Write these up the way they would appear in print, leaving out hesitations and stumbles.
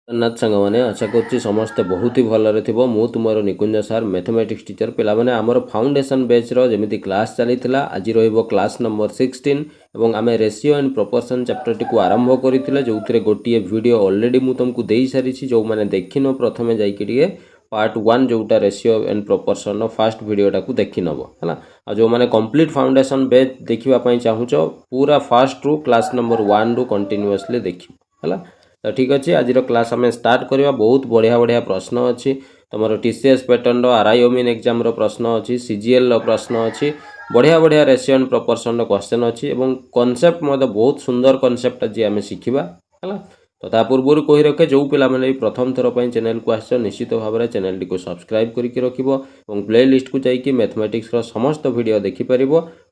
जगन्नाथ सांगने आशा करुच्ची समस्ते बहुत ही भलरे थिबो। मु तुमरो निकुंज सार मैथमेटिक्स टीचर पिला माने हमर फाउंडेशन बैच रो जेमिति क्लास चलीथिला आज रहइबो क्लास नंबर 16 एवं आमे ratio and proportion chapter T को आरंभ करिथिले जोउथिरे गोटिए वीडियो ऑलरेडी मु तुमको देई सारिछि। जो माने देखिनो प्रथमे जाई कि पार्ट 1 जोटा रेशियो एंड प्रोपोर्शन रो फर्स्ट वीडियो टाकू देखि नबो हला। आ जो माने कंप्लीट फाउंडेशन बैच देखिबा पई चाहुचो पूरा फर्स्ट रु क्लास नंबर 1 रु कंटीन्यूअसली देखि हला। तो ठीक अच्छे आज क्लास आम स्टार्ट करवा। बहुत बढ़िया बढ़िया प्रश्न अच्छी तुम टीसीएस पैटर्न आरआई ओमिन एग्जाम प्रश्न अच्छी सीजीएल प्रश्न अच्छी बढ़िया बढ़िया रेशियो एंड प्रोपोर्शन क्वेश्चन अच्छी और कॉन्सेप्ट बहुत सुंदर कॉन्सेप्ट आज आम शिखा है। तो ता पूर्व कही रखे जो पिला माने प्रथम थर पर चैनल को आस निश्चित भाव में चैनल टी को सब्सक्राइब करके रखिबो और प्ले लिस्ट को जाइए मैथमेटिक्स रो समस्त वीडियो देखिपर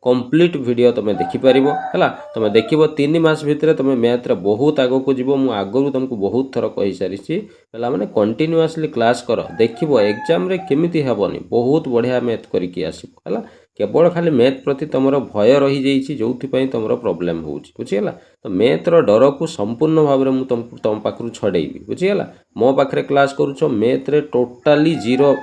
कंप्लीट वीडियो तुम देखिपर है। तुम देख 3 मास भितर तुम मैथ रे बहुत आग को जीव। मु आगु तुमको बहुत थर कही सारी है मैंने कंटिन्यूअसली क्लास कर देख एग्जाम रे केमिति हेबनी बहुत बढ़िया मैथ करके आसो है। केवल खाली मैथ प्रति तुम भय रही जाइए जो तुम प्रोब्लेम हो बुझीगला। तो मैथ रो डर को संपूर्ण भाव में तुम पाखु छड़ेबी बुझीगला। मो पाखे क्लास करुच मैथ रे टोटाली जीरो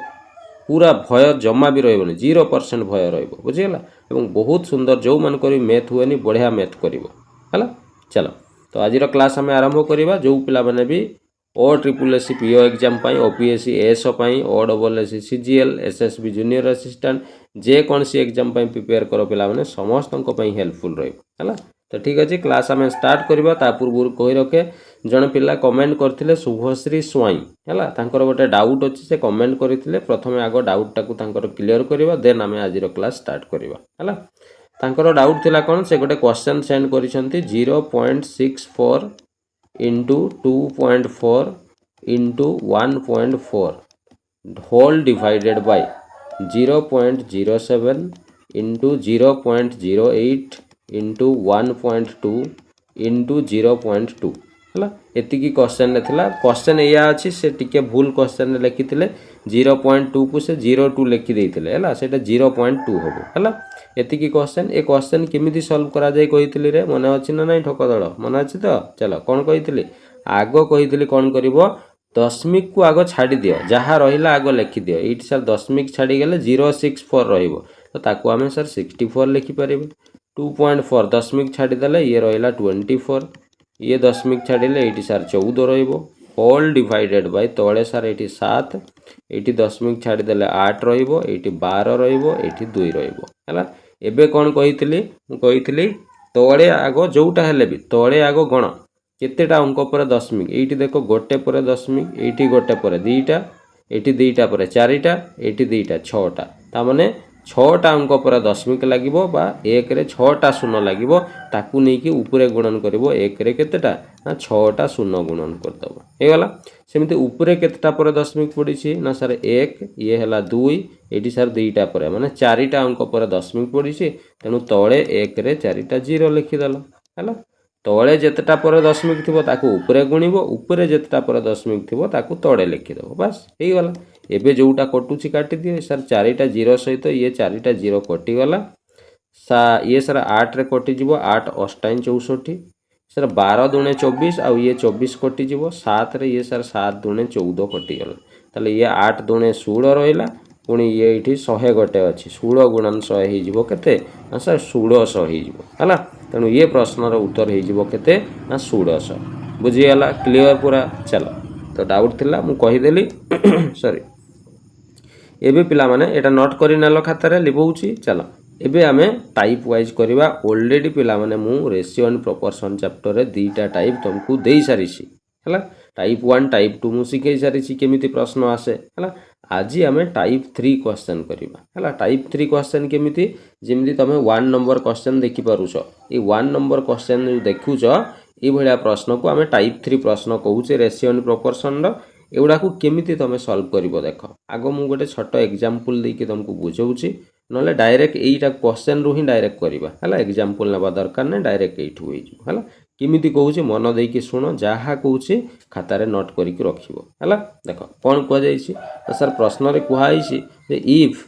पूरा भय जमा भी रही 0% भय रही बुझीगला। एवं बहुत सुंदर जो मान कर मैथ हुए बढ़िया मैथ कर चलो। तो आज क्लास आम आरंभ करवा। जो पिला माने भी O triple S PO exam OPSC ASO O double S CGL SSB junior assistant जेकोसी एग्जाम प्रिपेयर कर पिला माने समस्त हेल्पफुल रहा। तो ठीक अच्छे क्लास आम स्टार्ट करवा। ता पूर्व कही रखे जड़े पिला कमेंट करते शुभश्री स्वाई है गोटे डाउट अच्छी से कमेंट करते प्रथम आग डाउट टाक क्लीयर करवा देन आम आज क्लास स्टार्ट करवा है। डाउट थिला कौन से गोटे क्वेश्चन सेंड कर 0.64 into 2.4 into 1.4 whole divided by 0.07 into 0.08 into 1.2 into 0.2 है। एतिकी क्वेश्चन थिला। क्वेश्चन या अच्छी से टिके भूल क्वेश्चन लिखी 0.2 को से 0.2 लिखिदे है से 0.2 हम है। एतिकी क्वेश्चन ए क्वेश्चन केमिति सॉल्व करा जाय कहितली रे मन अछि ना नहीं ठक दल मन अछि तो चलो कौन कहितली आग कहितली कौन करिवो दशमिक को आग छाड़ी दियो जहाँ रहिला आग लिखि दियो। एट सर दशमिक छाड़ी गले 064 रहिबो तो ताकू आमे सर 64 लिखि परिबे। 2.4 दशमिक छाड़ी देले ये रहिला 24 ये दशमिक छाड़िले ये सर 14 रहिबो होल डिवाइडेड बाय तले सर ये 7 ये दशमिक छाड़ीदे 8 रहिबो ये 12 रहिबो ये 2 रहिबो है। एबे कौन कही तले आग जोटा हेले भी तले आग गण केतेटा अंक पर दशमिक ये देख गोटे पर दशमिक ये गोटे पर दीटा ये दीटा पर चारिटा ये दीटा छटा ताने 6टा अंक पर दशमिक लगे एक रे 6टा शून्य लगे ताकू नहीं कि ऊपर गुणन कर एक रे केतेटा ना 6टा शून्य गुणन करदेव होगला। सेमती ऊपर केतेटा पर दशमिक पड़ी ना सर 1 ये है 2 ये सर 2टा पर माने 4टा अंक पर दशमिक पड़ी तेणु तले 1 रे 4टा 0 लिखिदेल है। तले जितेटा पर दशमिक थी ऊपर गुणव ऊपर जितेटा पर दशमिक थी तले लिखिदेव बस हो गला। एबे जोटा कटुची काटी दिए सर 4टा 0 सहित ये 4टा 0 कटिगला ये सर 8 रे कटिज 8 8 64 सर 12 दुणे 24 आउ ये 24 कटिज 7 रे ये सर 7 दुणे 14 कटिगला ताले ये 8 दुणे 16 रहिला पुणी ये इठी 100 गोटे अच्छी 16 गुणन 100 हो केते ना सर 1600 हो तेणु ये प्रश्नर उत्तर हो केते ना 1600 बुझीगला क्लीयर पूरा। चलो तो डाउट थिला मु कहीदेली सॉरी एबे पिला माने एटा नोट करि नेलो खातारे लिबौची। चलो एबे आमे टाइप वाइज करवा ऑलरेडी पिला माने मु रेशियो एंड प्रोपोर्शन चैप्टर रे दीटा टाइप तुमको देई सारिछि हला। टाइप 1 टाइप 2 मु सिखै सारिछि केमिति प्रश्न आसे हला। आज आमे टाइप 3 क्वेश्चन करवा हला। टाइप 3 क्वेश्चन केमिति जेमिति तमे 1 नंबर क्वेश्चन देखि पारुछो ए 1 नंबर क्वेश्चन देखुछो ए भलिया प्रश्न को आमे टाइप 3 प्रश्न कहूचे रेशियो एंड प्रोपोर्शन रो एगुड़ा को केमिति तमे सॉल्व करिवो देख आग मु गोटे छोट एग्जांपल देके तुमको बुझाऊची नले डायरेक्ट एटा क्वेश्चन रु ही डायरेक्ट करवा हला। एग्जांपल नेबा दरकार नै डायरेक्ट एठु होई जो हला। केमिति कहूची मन देकी सुनो जहा कहूची खातारे नोट करिक रखिवो हला। देखो कोन को जाईची तो सर प्रश्न रे कुहा आईची जे if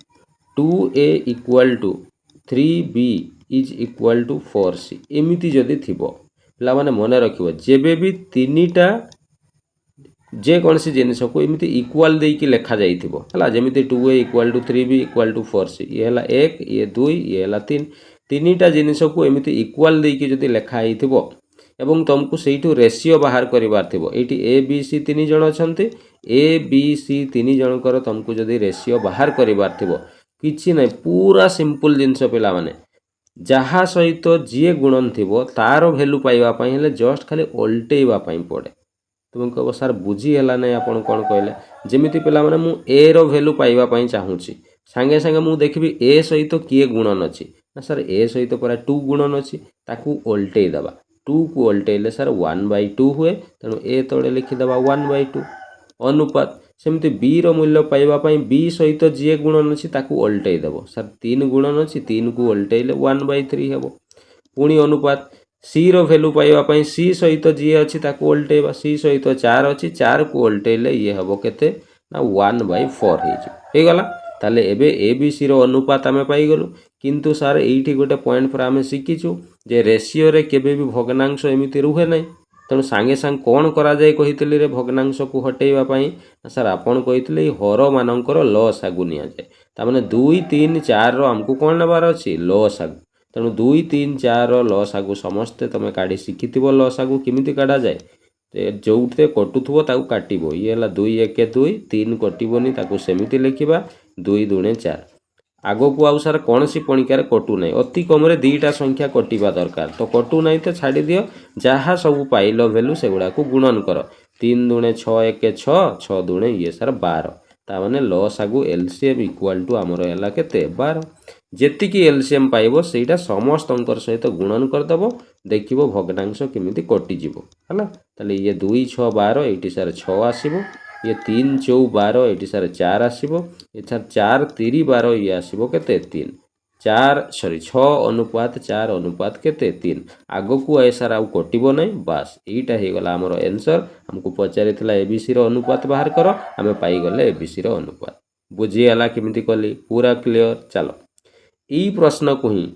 2a equal to 3b is equal to 4c एमिति जदी थिबो पिला माने मने रखिवो जेबे भी तीनिटा ଯେକୌଣସି ଜିନିଷକୁ ଏମିତି ଇକ୍ୱାଲ୍ ଦେଇକି ଲେଖାଯାଇଥିବ ହେଲା, ଯେମିତି 2a = 3b = 4c, ଇଏ ହେଲା 1, ଇଏ 2, ଇଏ ହେଲା 3, ତିନିଟା ଜିନିଷକୁ ଏମିତି ଇକ୍ୱାଲ୍ ଦେଇକି ଯଦି ଲେଖା ହେଇଥିବ ଏବଂ ତୁମକୁ ସେଇଠୁ ରେସିଓ ବାହାର କରିବାର ଥିବ, ଏଇଠି ଏ ବି ସି 3 ଜଣ ଅଛନ୍ତି, ଏ ବି ସି 3 ଜଣଙ୍କର ତୁମକୁ ଯଦି ରେସିଓ ବାହାର କରିବାର ଥିବ, କିଛି ନାହିଁ, ପୁରା ସିମ୍ପଲ୍ ଜିନିଷ ପିଲାମାନେ, ଯାହା ସହିତ ଯିଏ ଗୁଣନ ଥିବ ତାର ଭ୍ୟାଲୁ ପାଇବା ପାଇଁ ହେଲେ ଜଷ୍ଟ ଖାଲି ଓଲଟେଇବା ପାଇଁ ପଡ଼େ। ତୁମେ କହିବ ସାର୍ ବୁଝି ହେଲା ନାହିଁ ଆପଣ କ'ଣ କହିଲେ, ଯେମିତି ପିଲାମାନେ ମୁଁ ଏ ର ଭ୍ୟାଲୁ ପାଇବା ପାଇଁ ଚାହୁଁଛି, ସାଙ୍ଗେ ସାଙ୍ଗେ ମୁଁ ଦେଖିବି ଏ ସହିତ କିଏ ଗୁଣନ ଅଛି, ନା ସାର୍ ଏ ସହିତ ପରା 2 ଗୁଣନ ଅଛି, ତାକୁ ଓଲଟେଇ ଦେବା, 2କୁ ଓଲଟେଇଲେ ସାର୍ 1/2 ହୁଏ, ତେଣୁ ଏ ତଳେ ଲେଖିଦେବା 1/2 ଅନୁପାତ। ସେମିତି ବି ର ମୂଲ୍ୟ ପାଇବା ପାଇଁ ବି ସହିତ ଯିଏ ଗୁଣନ ଅଛି ତାକୁ ଓଲଟେଇ ଦେବ, ସାର୍ 3 ଗୁଣନ ଅଛି, 3କୁ ଓଲଟେଇଲେ 1/3 ହେବ। ପୁଣି ଅନୁପାତ, ସି ର ଭ୍ୟାଲୁ ପାଇବା ପାଇଁ ସି ସହିତ ଯିଏ ଅଛି ତାକୁ ଓଲଟେଇବା, ସି ସହିତ 4 ଅଛି, 4କୁ ଓଲଟେଇଲେ ଇଏ ହେବ କେତେ, ନା 1/4 ହେଇଯିବ, ହେଇଗଲା। ତାହେଲେ ଏବେ ଏ ବି ସି ର ଅନୁପାତ ଆମେ ପାଇଗଲୁ। କିନ୍ତୁ ସାର୍ ଏଇଠି ଗୋଟେ ପଏଣ୍ଟ ପରେ ଆମେ ଶିଖିଛୁ ଯେ ରେସିଓରେ କେବେ ବି ଭଗ୍ନାଂଶ ଏମିତି ରୁହେ ନାହିଁ, ତେଣୁ ସାଙ୍ଗେ ସାଙ୍ଗେ କ'ଣ କରାଯାଏ କହିଥିଲି ରେ ଭଗ୍ନାଂଶକୁ ହଟେଇବା ପାଇଁ, ସାର୍ ଆପଣ କହିଥିଲେ ଏଇ ହରମାନଙ୍କର ଲସାଗୁ ନିଆଯାଏ, ତାମାନେ 2, 3, 4ର ଆମକୁ କ'ଣ ନେବାର ଅଛି, ଲସାଗୁ, ତେଣୁ 2, 3, 4ର ଲସାଗୁ ସମସ୍ତେ ତୁମେ କାଢ଼ି ଶିଖିଥିବ, ଲସାଗୁ କେମିତି କାଢ଼ାଯାଏ, ଯେଉଁଥିରେ କଟୁଥିବ ତାକୁ କାଟିବ, ଇଏ ହେଲା 2 1 2, 3 କଟିବନି ତାକୁ ସେମିତି ଲେଖିବା 2 2 4, ଆଗକୁ ଆଉ ସାର୍ କୌଣସି ପଣିକାରେ କଟୁ ନାହିଁ, ଅତି କମରେ 2ଟା ସଂଖ୍ୟା କଟିବା ଦରକାର, ତ କଟୁ ନାହିଁ ତ ଛାଡ଼ିଦିଅ, ଯାହା ସବୁ ପାଇଲ ଭ୍ୟାଲୁ ସେଗୁଡ଼ାକୁ ଗୁଣନ କର, 3 2 6 1 6, 6 2 ଇଏ ସାର୍ 12, ତାମାନେ ଲସାଗୁ ଏଲସିଏମ୍ = ଆମର ହେଲା କେତେ, 12। ଯେତିକି ଏଲସିଏମ୍ ପାଇବ ସେଇଟା ସମସ୍ତଙ୍କର ସହିତ ଗୁଣନ କରିଦେବ, ଦେଖିବ ଭଗ୍ନାଂଶ କେମିତି କଟିଯିବ ହେଲା। ତାହେଲେ ଇଏ 2 6 12, ଏଇଠି ସାର୍ 6 ଆସିବ, ଇଏ 3 4 12, ଏଇଠି ସାର୍ 4 ଆସିବ, ଏ ସାର୍ 4 3 12, ଇଏ ଆସିବ କେତେ, 3, 6 ଅନୁପାତ 4 ଅନୁପାତ କେତେ, 3, ଆଗକୁ ଏ ସାର୍ ଆଉ କଟିବ ନାହିଁ, ବାସ୍ ଏଇଟା ହେଇଗଲା ଆମର ଆନ୍ସର। ଆମକୁ ପଚାରିଥିଲା ଏବିସିର ଅନୁପାତ ବାହାର କର, ଆମେ ପାଇଗଲେ ଏବିସିର ଅନୁପାତ। ବୁଝିଗଲା କେମିତି କଲି, ପୁରା କ୍ଲିଅର। ଚାଲ ଏଇ ପ୍ରଶ୍ନକୁ ହିଁ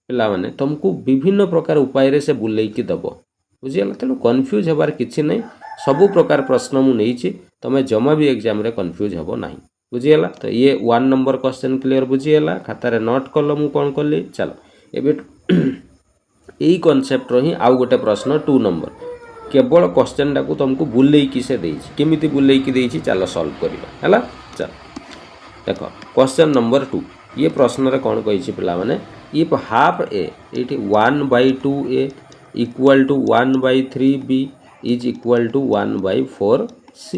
ପିଲାମାନେ ତୁମକୁ ବିଭିନ୍ନ ପ୍ରକାର ଉପାୟରେ ସେ ବୁଲେଇକି ଦେବ, ବୁଝିଗଲା, ତେଣୁ କନଫ୍ୟୁଜ୍ ହେବାର କିଛି ନାହିଁ, ସବୁ ପ୍ରକାର ପ୍ରଶ୍ନ ମୁଁ ନେଇଛି, ତୁମେ ଜମା ବି ଏକ୍ଜାମ୍ରେ କନଫ୍ୟୁଜ୍ ହେବ ନାହିଁ, ବୁଝିଗଲା। ତ ଇଏ 1 ନମ୍ବର କ୍ୱେଶ୍ଚନ୍ କ୍ଲିଅର ବୁଝିଗଲା, ଖାତାରେ ନୋଟ୍ କଲ ମୁଁ କ'ଣ କଲି। ଚାଲ ଏବେ ଏଇ କନସେପ୍ଟର ହିଁ ଆଉ ଗୋଟେ ପ୍ରଶ୍ନ 2 ନମ୍ବର, କେବଳ କ୍ୱେଶ୍ଚନ୍ଟାକୁ ତୁମକୁ ବୁଲେଇକି ସେ ଦେଇଛି, କେମିତି ବୁଲେଇକି ଦେଇଛି ଚାଲ ସଲ୍ଭ କରିବା ହେଲା। ଚାଲ ଦେଖ କ୍ୱେଶ୍ଚନ୍ ନମ୍ବର 2, ଇଏ ପ୍ରଶ୍ନରେ କ'ଣ କହିଛି ପିଲାମାନେ, ଇଫ୍ ହାଫ୍ ଏ, ଏଇଠି 1/2a = 1/3b is equal to 1/4c।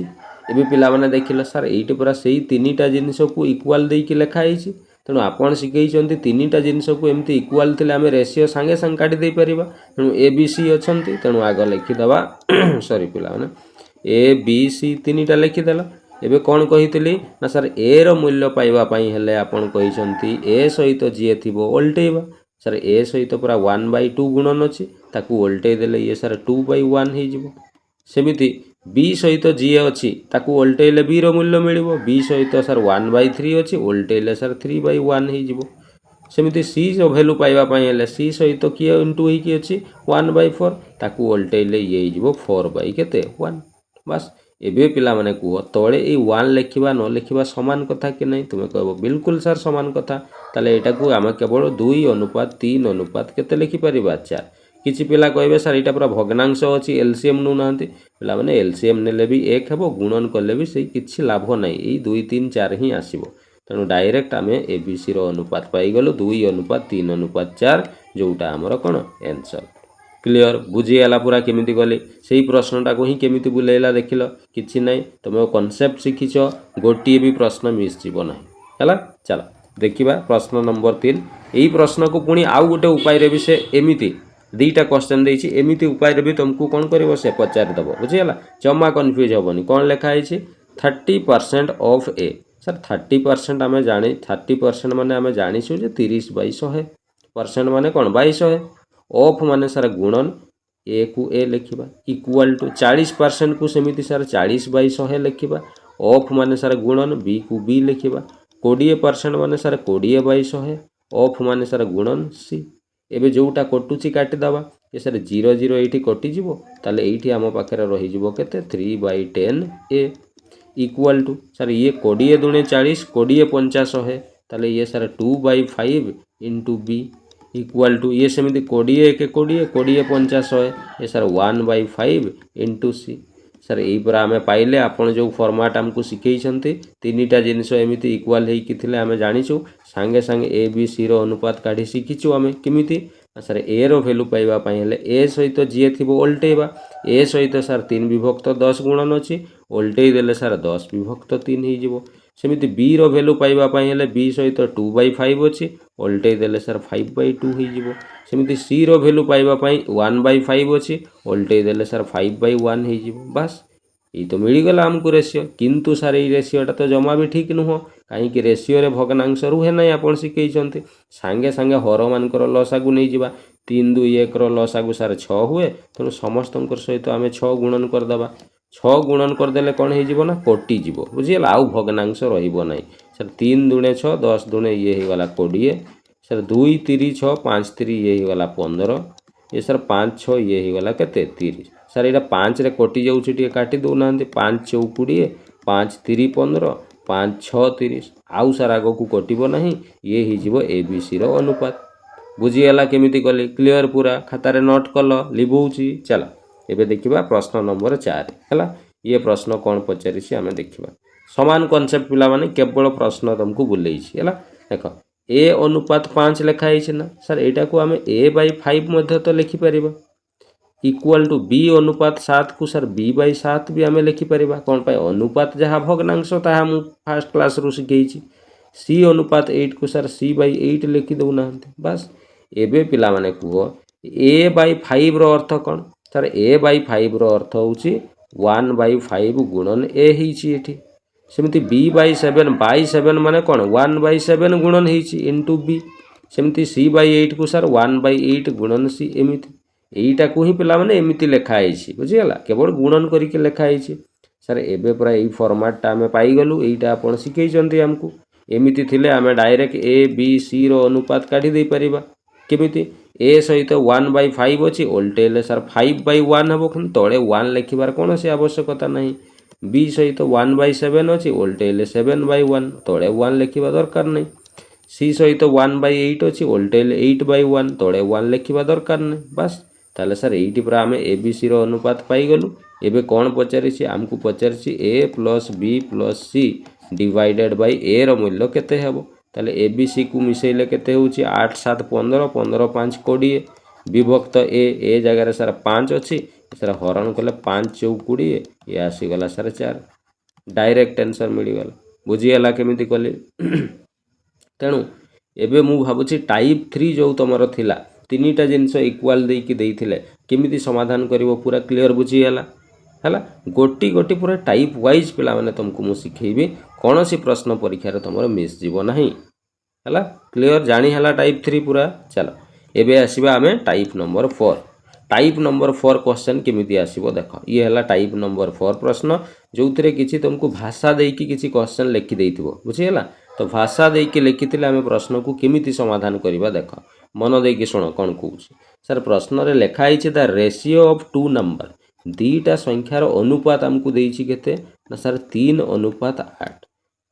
ଏବେ ପିଲାମାନେ ଦେଖିଲ ସାର୍ ଏଇଠି ପୁରା ସେଇ ତିନିଟା ଜିନିଷକୁ ଇକ୍ୱାଲ୍ ଦେଇକି ଲେଖା ହେଇଛି, ତେଣୁ ଆପଣ ଶିଖେଇଛନ୍ତି ତିନିଟା ଜିନିଷକୁ ଏମିତି ଇକ୍ୱାଲ୍ ଥିଲେ ଆମେ ରେସିଓ ସାଙ୍ଗେ ସାଙ୍ଗେ କାଟି ଦେଇପାରିବା, ତେଣୁ ଏ ବି ସି ଅଛନ୍ତି, ତେଣୁ ଆଗ ଲେଖିଦେବା ସରି ପିଲାମାନେ ଏ ବି ସି 3ଟା ଲେଖିଦେଲ। ଏବେ କ'ଣ କହିଥିଲି ନା ସାର୍ ଏ ର ମୂଲ୍ୟ ପାଇବା ପାଇଁ ହେଲେ ଆପଣ କହିଛନ୍ତି ଏ ସହିତ ଯିଏ ଥିବ ଓଲଟେଇବା, ସାର୍ ଏ ସହିତ ପୁରା 1/2 ଗୁଣନ ଅଛି, ତାକୁ ଓଲଟେଇ ଦେଲେ ଇଏ ସାର୍ 2/1 ହେଇଯିବ। ସେମିତି ବି ସହିତ ଯିଏ ଅଛି ତାକୁ ଓଲଟେଇଲେ ବି ର ମୂଲ୍ୟ ମିଳିବ, ବି ସହିତ ସାର୍ 1/3 ଅଛି, ଓଲଟେଇଲେ ସାର୍ 3/1 ହେଇଯିବ। ସେମିତି ସି ର ଭ୍ୟାଲୁ ପାଇବା ପାଇଁ ହେଲେ ସି ସହିତ କିଏ ଇଣ୍ଟୁ ହେଇକି ଅଛି 1/4, ତାକୁ ଓଲଟେଇଲେ ଇଏ ହେଇଯିବ 4/1, ବାସ୍। ଏବେ ପିଲାମାନେ କୁହ ତଳେ ଏଇ 1 ଲେଖିବା ନ ଲେଖିବା ସମାନ କଥା କି ନାହିଁ, ତୁମେ କହିବ ବିଲକୁଲ ସାର୍ ସମାନ କଥା, ତାହେଲେ ଏଇଟାକୁ ଆମେ କେବଳ 2:3 ଅନୁପାତ କେତେ ଲେଖିପାରିବା, 4। କିଛି ପିଲା କହିବେ ସାର୍ ଏଇଟା ପୁରା ଭଗ୍ନାଂଶ ଅଛି, ଏଲସିଏମ୍ ନେଉନାହାନ୍ତି, ପିଲାମାନେ ଏଲସିଏମ୍ ନେଲେ ବି 1 ହେବ, ଗୁଣନ କଲେ ବି ସେଇ କିଛି ଲାଭ ନାହିଁ, ଏଇ 2 3 4 ହିଁ ଆସିବ, ତେଣୁ ଡାଇରେକ୍ଟ ଆମେ ଏବିସିର ଅନୁପାତ ପାଇଗଲୁ 2:3:4, ଯେଉଁଟା ଆମର କ'ଣ ଆନ୍ସର। କ୍ଲିଅର ବୁଝିଗଲା ପୁରା କେମିତି କଲି, ସେଇ ପ୍ରଶ୍ନଟାକୁ ହିଁ କେମିତି ବୁଲେଇଲା ଦେଖିଲ, କିଛି ନାହିଁ, ତୁମେ କନସେପ୍ଟ ଶିଖିଛ, ଗୋଟିଏ ବି ପ୍ରଶ୍ନ ମିସ୍ ଯିବ ନାହିଁ ହେଲା। ଚାଲ ଦେଖିବା ପ୍ରଶ୍ନ ନମ୍ବର 3, ଏଇ ପ୍ରଶ୍ନକୁ ପୁଣି ଆଉ ଗୋଟେ ଉପାୟରେ ବି ସେ ଏମିତି 2ଟା କ୍ୱେଶ୍ଚନ୍ ଦେଇଛି, ଏମିତି ଉପାୟରେ ବି ତୁମକୁ କ'ଣ କରିବ ସେ ପଚାରିଦେବ, ବୁଝିଗଲା, ଜମା କନଫ୍ୟୁଜ୍ ହେବନି। କ'ଣ ଲେଖା ହେଇଛି, 30% ଅଫ୍ ଏ, ସାର୍ 30% ଆମେ 30% ମାନେ ଆମେ ଜାଣିଛୁ ଯେ 30/100, ପରସେଣ୍ଟ ମାନେ କ'ଣ 200, ଅଫ୍ ମାନେ ସାର୍ ଗୁଣନ, ଏ କୁ ଏ ଲେଖିବା, ଇକ୍ୱାଲ୍ ଟୁ 40%କୁ ସେମିତି ସାର୍ 40/100 ଲେଖିବା, ଅଫ୍ ମାନେ ସାର୍ ଗୁଣନ, ବି କୁ ବି ଲେଖିବା, 20% ମାନେ ସାର୍ 20/100, ଅଫ୍ ମାନେ ସାର୍ ଗୁଣନ ସି। ଏବେ ଯେଉଁଟା କଟୁଛି କାଟିଦେବା, ये सर 0 0 ये कटिଯିବ ताले ये आम पाखे रही केते 3/10 ए इक्वल टू सर ये 20 दुणे 40 20 50 100 ताले ये sir 2/5 into B equal to ये सेमती 20 1 20 20 50 100 ये सर 1/5 इंटू सी सर यही पर आम पाइले आपन जो फॉर्मेट आमको शिखई तीनटा जिनस एमती इक्वाल होते आम जाचु सांगे सांगे ए बी सी अनुपात काढ़ी शिखीचु आम केमी सर ए रो भैल्यू पाइबापी ए सहित जी थी ओल्टेबा ए सहित सर 3 विभक्त 10 गुणन अच्छी ओल्टे देले सर 10 विभक्त 3 हो सेमती बी रो भैल्यू पाइबापी बी सहित 2/5 अच्छी ओल्टे देले सर 5/2 हो सेमती सी रो भैल्यू पाइबापी 1/5 अच्छी ओल्टे देले सर 5/1 हो बस ये तो मिलगला आमको रेसीओ किंतु सर ये रेसीओटा तो जमा भी ठीक नुह कहीं रेसीओ रे भग्नांश रुहे ना आप शिखई सांगे सांगे हर मानकर लसागु नहीं जावा 3 2 1 लसागु सर 6 हुए तेणु समस्त सहित आम 6 गुणन करदे 6 गुणन करदे कौन हो कटिज बुझीगला आउ भग्नांश रही सर 3 दुणे 6 10 दुणे ये होगा 20 सर 2 3 6 5 3 ये होगा 15 ये सर 5 6 ये होगा के 30 सर यहाँ 5 रे कटि जाऊँगी काटी दौना 5 4 20 5 3 15 5 6 30 आउ सर आग को कटो ना ये हो ए बी सी अनुपात बुझीगला केमी कली क्लीयर पूरा खातार नोट कल लिभौची चल एबे देखिबा प्रश्न नंबर 4 है ये प्रश्न कौन पचारि आम देखा समान कनसेप्ट पिला माने केवल प्रश्न तुमको बुलाई है देख ए अनुपात 5 लिखाई ना सर यहाँ को आम a/5 तो लिखिपर इक्वल टू बी अनुपात 7 को सर b/7 भी आम लिखिपर कौन पाए अनुपात जहाँ भग्नांश ताहा मु फास्ट क्लास रु शिखई सी अनुपात 8 को सर c/8 लिखि दौना बस एबे पिला माने कह a/5 रो अर्थ कौन सर a/5 रो अर्थ होची 1/5 गुणन a होती सेमती b/7 माने कौन 1/7 गुणन होती इंटू बी सेमती c/8 को सर 1/8 गुणन सी एमती यहीटा को ही पिला माने एमती लिखाई बुझीगला केवल गुणन करके लिखाई सर एबे पूरा यही फॉर्मेटटा आम पाईगलु यहीटा आप शिखई आमको एमती थिले आम डायरेक्ट ए बी सी रो अनुपात काढ़ी दे परिबा केमिति ए सहित 1/5 अच्छी ओल्टेले सर 5/1 हम कि तले 1 लिखार कौन से आवश्यकता नहीं बी सहित 1/7 अच्छी ओल्टेले 7/1 तले 1 लिखा दरकार नहीं सी सहित 1/8 अच्छी ओल्टेले 8/1 तले 1 लिखा दरकार नहीं बस ताले सर यही पूरा आम ए बी सी अनुपात पाईगलु एबे कौन पचारि आमको पचारि A plus B plus C divided by A रो मूल्य केते हेबो ताले ए बी सी को मिसेले केते होची 8 7 15 15 5 20 विभक्त ए जगह सर 5 अच्छी सर हरण कले 5 4 20 ये आसीगला सर 4 डायरेक्ट आंसर मिलगला बुझीगला केमिति कले तेणु एबे मु भाबुची टाइप 3 जो तुमर थिला तीनटा जिनस इक्वाल देकी देइथिले केमिति समाधान करिवो पूरा क्लियर बुझीगला है गोटी गोटी पूरा टाइप वाइज पिला माने तुमको मु शिखेबी कौन सी प्रश्न परीक्षा रे तुमर मिस जीवो नहीं है क्लियर जानी है टाइप 3 पूरा चलो एबे आसीबा आमे type number 4 type number 4 question केमिति आसीबो देखो ये है टाइप नंबर 4 प्रश्न जो थरे किछि तुमको भाषा देकी किछि क्वेश्चन लिखि देइथिबो बुझीगला तो भाषा देकी लिखिथिले आमे प्रश्न को केमिति समाधान करिबा देखो मन देकी सुनो कौन कहूँ सर प्रश्न रे लिखा है द रेशियो ऑफ 2 नंबर दीटा संख्यार अनुपात आमको देइछि केते ना सर 3:8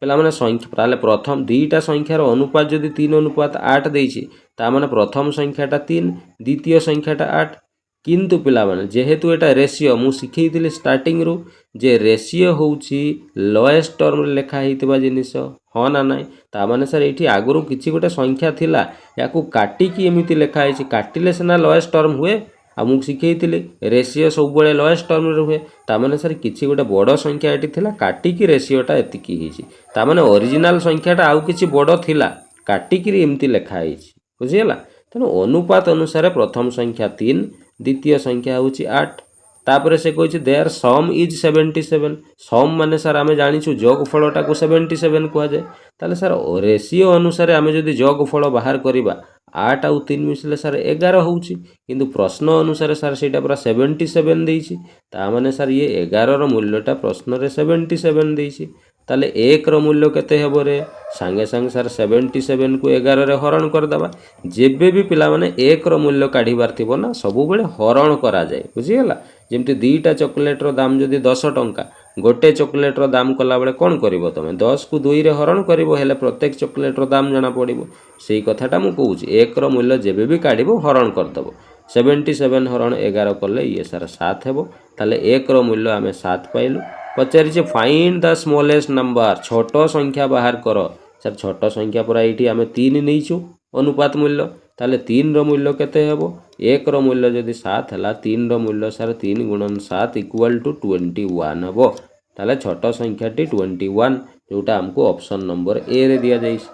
पेला माने संख्या ताले प्रथम दीटा संख्यार अनुपात जदि 3:8 देइछि ता माने प्रथम संख्याटा 3 द्वितीय संख्याटा 8 किंतु पिला माने जेहेतु एटा रेशियो मु शिखैथिले स्टार्टिंग रु जे रेशियो होउछि लोएस्ट टर्म लेखा हेतिबा जिनिस हाँ ना नाई ता माने सर एठी आगुरु किछि गोटे संख्या थिला याकू काटी की एमिति लेखा हेछि काटिले सेना लोएस्ट टर्म हुए आमको शिखैथिले रेशियो सब बेले लोएस्ट टर्म रे हुए ता माने सर किछि गोटे बड़ संख्या एठी थिला काटी की रेशियोटा एतिकी हेछि ता माने ओरिजिनल संख्याटा आउ किछि बड़ थिला काटी की एमिति लेखा हेछि बुझियला तेणु अनुपात अनुसार प्रथम संख्या 3 द्वितीय संख्या होछि 8 तापर से कहि देयर सम इज 77 सम माने सर आमे जानिछु जोगफलटा को 77 कह जाए ताले सर रेशियो अनुसार आमे जदि जोगफल बाहर करिबा 8 आउ 3 मिसले सर 11 होउछि किंतु प्रश्न अनुसार सर सेटा पूरा 77 देइछि ता माने सर ये 11 रो मूल्यटा प्रश्न रे 77 देइछि ताले 1 रो मूल्य केते हेबो रे सांगे सांगे सर 77 को 11 रे हरण कर दबा जेबे भी पिला माने 1 रो मूल्य काढिबार थिबो ना सबु बेले हरण करा जाय बुझी गेला जेमति दुईटा चॉकलेट रो दाम जदी 10 टंका गोटे चॉकलेट रो दाम कला बेले कोन करिवो तमे 10 को 2 रे हरण करिवो हेले प्रत्येक चॉकलेट रो दाम जाना पड़िबो सेही कथाटा मु कहूची 1 रो मूल्य जेबे भी काढिबो हरण कर दबो 77 हरण 11 कले ये सर 7 हेबो ताले 1 रो मूल्य आमे 7 पाइलु पचारि फाइंड द स्मॉलेस्ट नंबर छोट संख्या बाहर कर सर छोट संख्या पूरा ये आम 3 नहीं अनुपात मूल्य ताले 3 रो मूल्य केते हेबो 1 रो मूल्य जदि 7 है 3 रो मूल्य सर 3 गुणन 7 इक्वल टू 21 हेबो ताले छोट संख्याटी 21 जोटा हमको ऑप्शन नंबर ए रे दिया जाइछ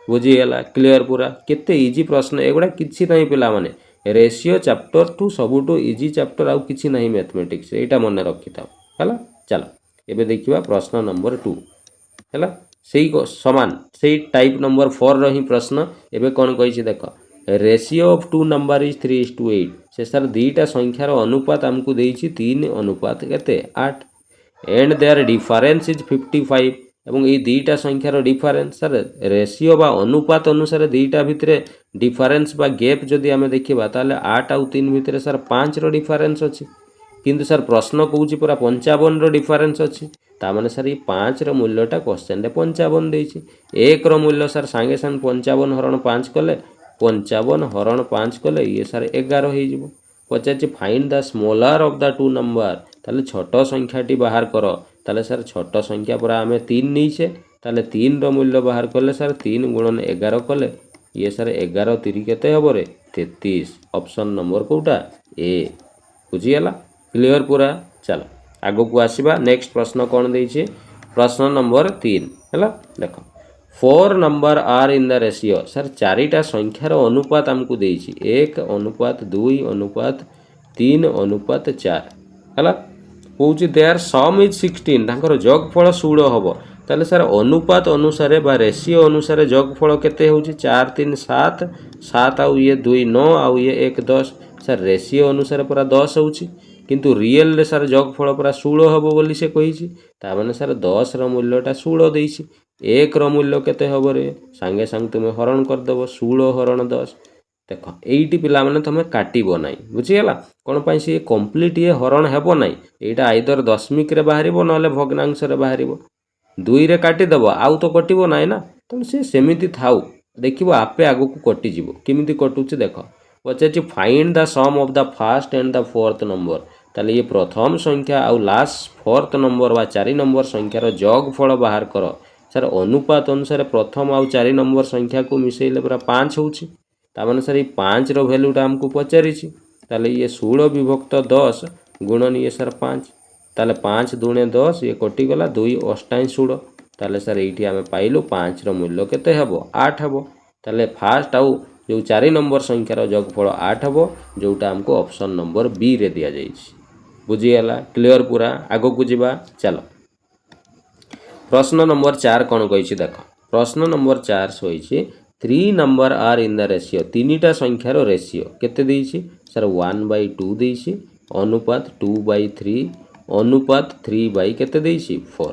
बुझीगला क्लियर पूरा केते इजी प्रश्न एगुड़ा किछि नहीं पिला माने रेशियो चैप्टर टू सबुटू इजी चैप्टर आउ किछि नहीं मैथमेटिक्स एटा मन रखि था हला चलो एबे देखिबा प्रश्न नंबर 2 हैला सेही समान सेही टाइप नंबर 4 रही प्रश्न एबे कोन कहिछि देखो ratio of two number is 3:8 से सर दीटा संख्यार अनुपात हमकु देइछि 3 अनुपात केते 8 एंड देयर डिफरेंस इज 55 एवं ये दीटा संख्यार डिफरेंस सर रेशियो बा अनुपात अनुसार दीटा भितरे डिफरेंस बा गैप जदि आमे देखिबा ताले 8 आउ 3 भितरे सर 5 रो डिफरेंस अछि किंतु सर प्रश्न कहूँ पूरा 55 रो डिफरेंस अच्छी ताने सर ये 5 रो मूल्यटा क्वेश्चन रे 55 देछि 1 रो मूल्य सर सांगे सांगे 55 हरण 5 कले 55 हरण 5 कले ये सर 11 हो जिवो पचार find the smaller of the two number ताले छोट संख्याटी बाहर कर ताले सर छोट संख्या पूरा आमे 3 नहींछे ताले 3 रो मूल्य बाहर कले सर 3 गुणन 11 कले ये सर 11 3 केते हबो रे 33 ऑप्शन नंबर कोटा ए बुझीगला क्लियर पूरा चलो आगो को आसीबा नेक्स्ट प्रश्न कौन देइछे प्रश्न नंबर 3 हैला देखो 4 number are in the ratio sir चारिटा संख्यार अनुपात हमकु देइछि 1 अनुपात 2 अनुपात 3 अनुपात 4 हैला कहूछि देयर सम इज 16 तांकर जोगफल 16 हबो ताले सर अनुपात अनुसार बा रेशियो अनुसार जोगफल केते होछि 4 3 7 7 आउ ये 2 9 आउ ये 1 10 सर रेशियो अनुसार पूरा 10 होछि किंतु रियल रे सर जोगफल पूरा 16 हबो बोली से कहिछि ता माने सर 10 रो मूल्यटा 16 देइछि 1 रो मूल्य केते हबो रे संगे संग तुमे हरण कर देबो 16 हरण 10 देखो एइटी पिला माने तमे काटिबो नाही बुझिगला कोन पई से कंप्लीट ये हरण हेबो नाही एटा आइदर दशमिक रे बाहरिबो नले भग्नांश रे बाहरिबो 2 रे काटि देबो आउ तो कटिबो नाही ना त से सेमिति थाउ देखिबो आपे आगु को कटि जिवो किमिति कटुछि देखो पचाछि find the sum of the first and the fourth number ताले ये प्रथम संख्या आउ लास्ट फोर्थ नंबर बा 4 नंबर संख्यार जोगफल बाहर कर सर अनुपात अनुसार प्रथम आउ 4 नंबर संख्या को मिसेइले पूरा 5 होछि ता माने सर ये 5 रो वैल्यूटा हमको पचारिछि ताले ये 16 विभक्त 10 गुणन ये सर 5 ताले 5 दुणे 10 ये कटि गला 2 अष्टाई 16 ताले सर एठी आमे पाइलु 5 रो मूल्य केते हेबो 8 हेबो ताले फास्ट आउ जो 4 नंबर संख्यार जोगफल 8 हेबो जोटा हमको ऑप्शन नंबर बी रे दिया जाइछि बुझीगला क्लियर पूरा आगो को जीवा चलो प्रश्न नंबर 4 कौन कही देख प्रश्न नंबर 4 सोई 3 number are in the ratio 3टा संख्यार रेशियो केते देइछि सर 1/2 देइछि अनुपात 2/3 अनुपात 3 केते देइछि 4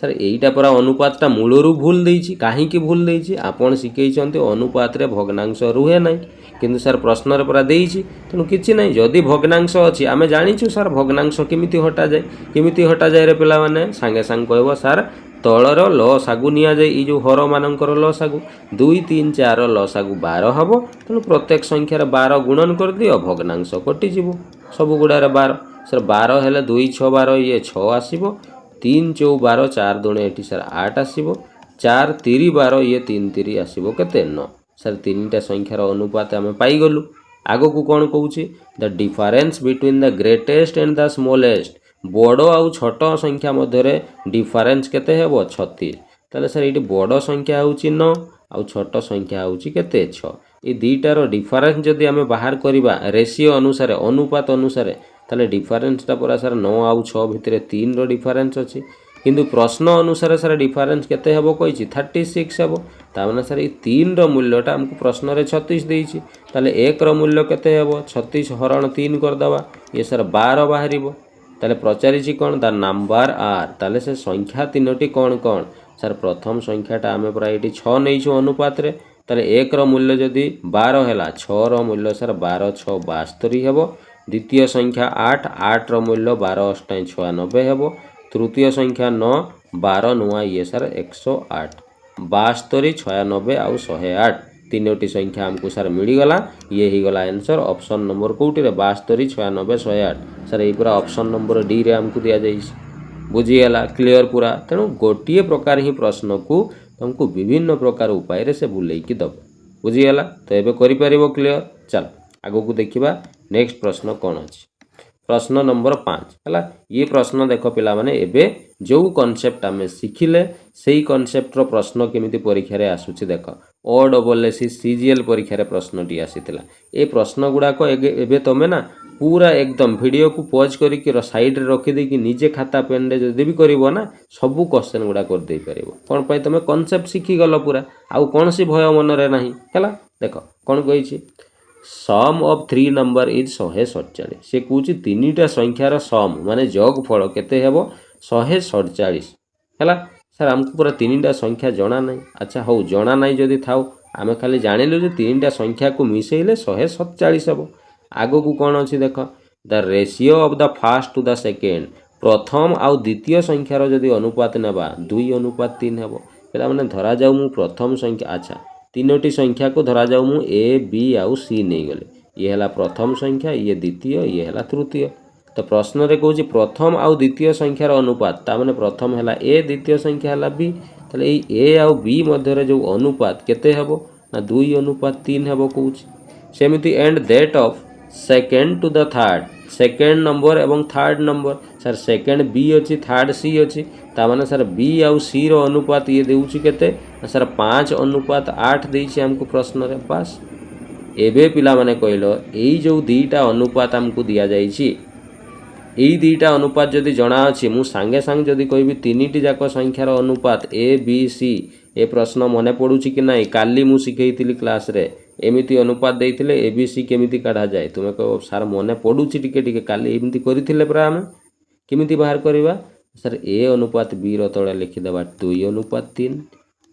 सर एइटा पूरा अनुपातटा मूलरू भूल देइछि काहे की भूल देइछि आपण सिकेइछन्ते अनुपात रे भग्नांश रुहे नाही किंतु सर प्रश्न रे पूरा देइछि तनु किछि नाही जदी भग्नांश अछि आमे जानिछु सर भग्नांश केमिति हटा जाय रे पिला माने संगे संग कहबो सर तळर लसागु निया जाय ई जो हर मानकर लसागु 2 3 4 लसागु 12 हबो तनु प्रत्येक संख्यार 12 गुणन कर दियो भग्नांश कटि जिवो सब गुडा रे 12 सर 12 हेले 2 6 12 ये 6 आसीबो 3 4 12 4 दुणे एठी सर 8 आसीबो 4 3 12 ये 3 3 आसीबो केते 9 सर 3टा संख्यार अनुपात आमे पाई गलु आगो को कोन कहूची the difference between the greatest and the smallest बड़ आउ छोट संख्या मध्य डिफरेंस केते हेबो 36 ताले सर एटी बड़ संख्या होची 9 आउ छोट संख्या होची केते 6 ए दीटार डिफरेंस जदि आमे बाहर करिबा रेशियो अनुसार अनुपात अनुसार ताले डिफरेंसटा पूरा सर 9 आउ 6 भितरे 3 रो डिफरेंस अछि किंतु प्रश्न अनुसार सर डिफरेंस केते हेबो कहिछि 36 हेबो तामाने सर ए 3 रो मूल्यटा हमकु प्रश्न रे 36 देइछि ताले 1 रो मूल्य केते हेबो 36 हरण 3 कर दबा ये सर 12 बाहरिबो ताले पचारिछि कोन द नंबर आर ताले से संख्या तीनोटी कोन कोन सर प्रथम संख्याटा आमे पूरा ये 6 नहीं छु अनुपात रे ताले 1 रो मूल्य जदि 12 हैला 6 रो मूल्य सर 12 6 72 हेबो द्वितीय संख्या 8 8 रो मूल्य 12 8 96 हेबो तृतीय संख्या 9 12 नुआ ये सर 108 72 96 आउ 108 तीनोटी संख्या हमको सर मिलगला ये ही गला आंसर ऑप्शन नंबर कोटी रे 72 96 108 सर ये पूरा ऑप्शन नंबर डी रे हमको दिया जाई बुझीगला क्लियर पूरा तेणु गोटे प्रकार ही प्रश्न को तुमको विभिन्न प्रकार उपाय रे से बुलेकी दब बुझीगला तो एबे करि परिबो क्लियर चल आगो को देखिबा नेक्स्ट प्रश्न कौन अछि प्रश्न नंबर 5 हला ये प्रश्न देखो पिला माने एबे जो कॉन्सेप्ट आमे सिखिले सेही कॉन्सेप्ट रो प्रश्न केमिति परीक्षा रे आसुछि देखो ओ डबल एस सीजीएल परीक्षा रे प्रश्न टी आसीतिला ए प्रश्न गुडा को एबे तमे ना पूरा एकदम वीडियो को पॉज करिक साइड रे रखि दे कि निजे खाता पेन रे जदि भी करिवो ना सब क्वेश्चन गुडा कर दे परिबो कोन पय तमे कॉन्सेप्ट सिखि गलो पूरा आउ कोन सी भय मन रे नाही हला देखो कोन कहिछि सम ऑफ 3 नंबर इज 147 से कहूँ तीनटा संख्यार सम माने जग फल केते हेबो 147 हैला सर हमको पूरा तीनटा संख्या जना नहीं अच्छा हो जना नहीं जदि थाउ आमे खाली जानिलु जे तीनटा संख्या को मिसेइले 147 हेबो आगो को कोन अछि देखो the ratio of the first to the second प्रथम आउ द्वितीय संख्यार जदि अनुपात नेबा 2:3 हेबो एला माने धरा जाऊ मु प्रथम संख्या अच्छा तीनोटी संख्या को धरा जाऊ मु ए बी आउ सी नहीं गले ये हला प्रथम संख्या ये द्वितीय ये हला तृतीय तो प्रश्न रे कहूँ प्रथम आउ द्वितीय संख्यार अनुपात ता माने प्रथम हला ए द्वितीय संख्या हला बी ताले ए आउ बी मध्य रे जो अनुपात केते हेबो ना 2:3 हेबो कहूँ सेमिति and that of second to the third second number एवं third number sir second B अच्छी थर्ड सी अच्छी तामाने सर बी आउ सी रो अनुपात ये देउछि केते सर 5:8 देइछि हमको प्रश्न रे पास एबे पिला माने कहलो एई जो दीटा अनुपात हमको दिया जाइछि एई दीटा अनुपात जदि जणा अछि मु संगे संग जदि कहबी तीनिटी जाक संख्यार अनुपात ए बी सी ए प्रश्न मने पडुछि कि नाही काली मु सिखैतिली क्लास रे एमिति अनुपात देइथिले एबीसी केमिति काढा जाए तुमे कहो सर मने पडुछि टिके टिके काली एमिति करिथिले परा हम केमिति बाहर करबा सर ए अनुपात बी रो तळे लिखि देबा 2:3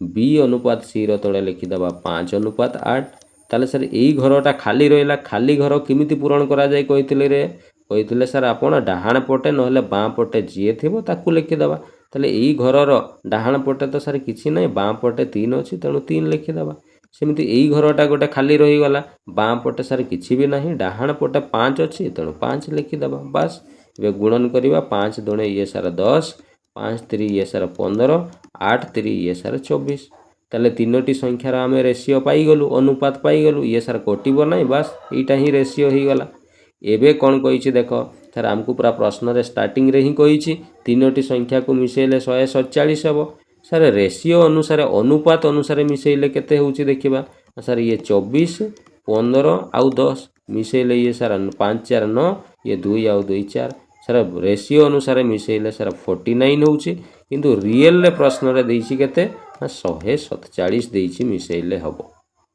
बी अनुपात सी रो तळे लिखि देबा 5:8 ताले सर एई घरटा खाली रहिला खाली घर केमिति पूरण करा जाए कहिथिले रे कहिथिले सर आपण डाहाण पटे नहले बाँ पटे जिए थिबो ताकू लिखि देबा ताले एई घरर डाहाण पटे तो सर किछि नै बाँ पटे 3 अछि तेणु 3 लिखि देबा सेमिति एई घरटा गोटे खाली रही गला बाँ पटे सर किछि भी नहीं डाहाण पटे 5 अछि तेणु 5 लिखि देबा बस वे गुणन करिबा 5 दुणे ये सर 10 5 3 ये सर 15 8 3 ये सर 24 ताले तीनोटी संख्यार आमे रेशियो पाई गलु अनुपात पाई गलु ये सर कटिबो नहीं बस एटा ही रेशियो ही गला एबे कोन कहिछि देखो सर हमको पूरा प्रश्न रे स्टार्टिंग रे ही कहिछि तीनोटी संख्या को मिसेले 147 हेबो सर रेशियो अनुसार अनुपात अनुसार मिसेले केते होउछि देखिबा सर ये 24 15 आउ 10 मिसेले ये सर 5 4 9 ये 2 आउ 2 4 सर रेशियो अनुसार मिसेले सर 49 होउछि किंतु रियल रे प्रश्न रे देइछि केते 147 देइछि मिसेले हबो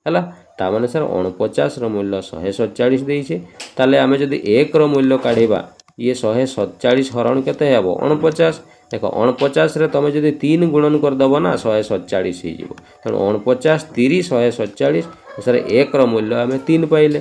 हला ता माने सर 49 रो मूल्य 147 देइछि ताले आमे जदी 1 रो मूल्य काढिबा ये 147 हरण केते हेबो 49 देखो 49 रे तमे जदी 3 गुणन कर दबो ना 147 ही जीवो त 49 30 147 सर 1 रो मूल्य आमे 3 पाइले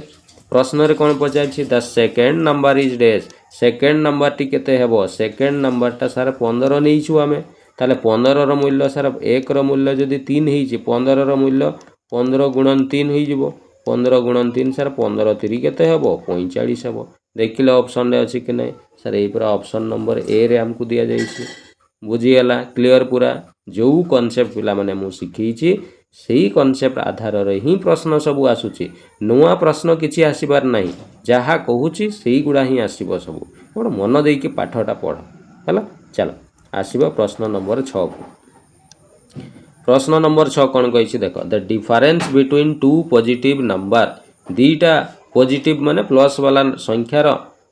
प्रश्न रे कोन पचाछि the second number is dash second number टी केते हेबो सेकंड नंबर ता सर 15 नै छु आमे ताले 15 रो मूल्य सर 1 रो मूल्य जदी 3 ही छि 15 रो मूल्य 15 गुणन 3 ही जीवो 15 गुणन 3 सर 15 3 केते हेबो 45 हेबो देखिले ऑप्शन रे अछि कि नै सर ए पूरा ऑप्शन नंबर ए रे हमको दिया जाइछि बुझीगला क्लियर पूरा जो कॉन्सेप्ट पिला माने मु सिखैछि सेही कॉन्सेप्ट आधार रे ही प्रश्न सब आसुछि नुआ प्रश्न किछि आसीबार नाही जहा कहूछि सेही गुडा ही आसीबो सब गोड मन देई कि पाठटा पढ हला चलो आसीबो प्रश्न नंबर 6 को प्रश्न नंबर 6 कोन कहिछि देखो the difference between two positive number दीटा पॉजिटिव माने प्लस वाला संख्यार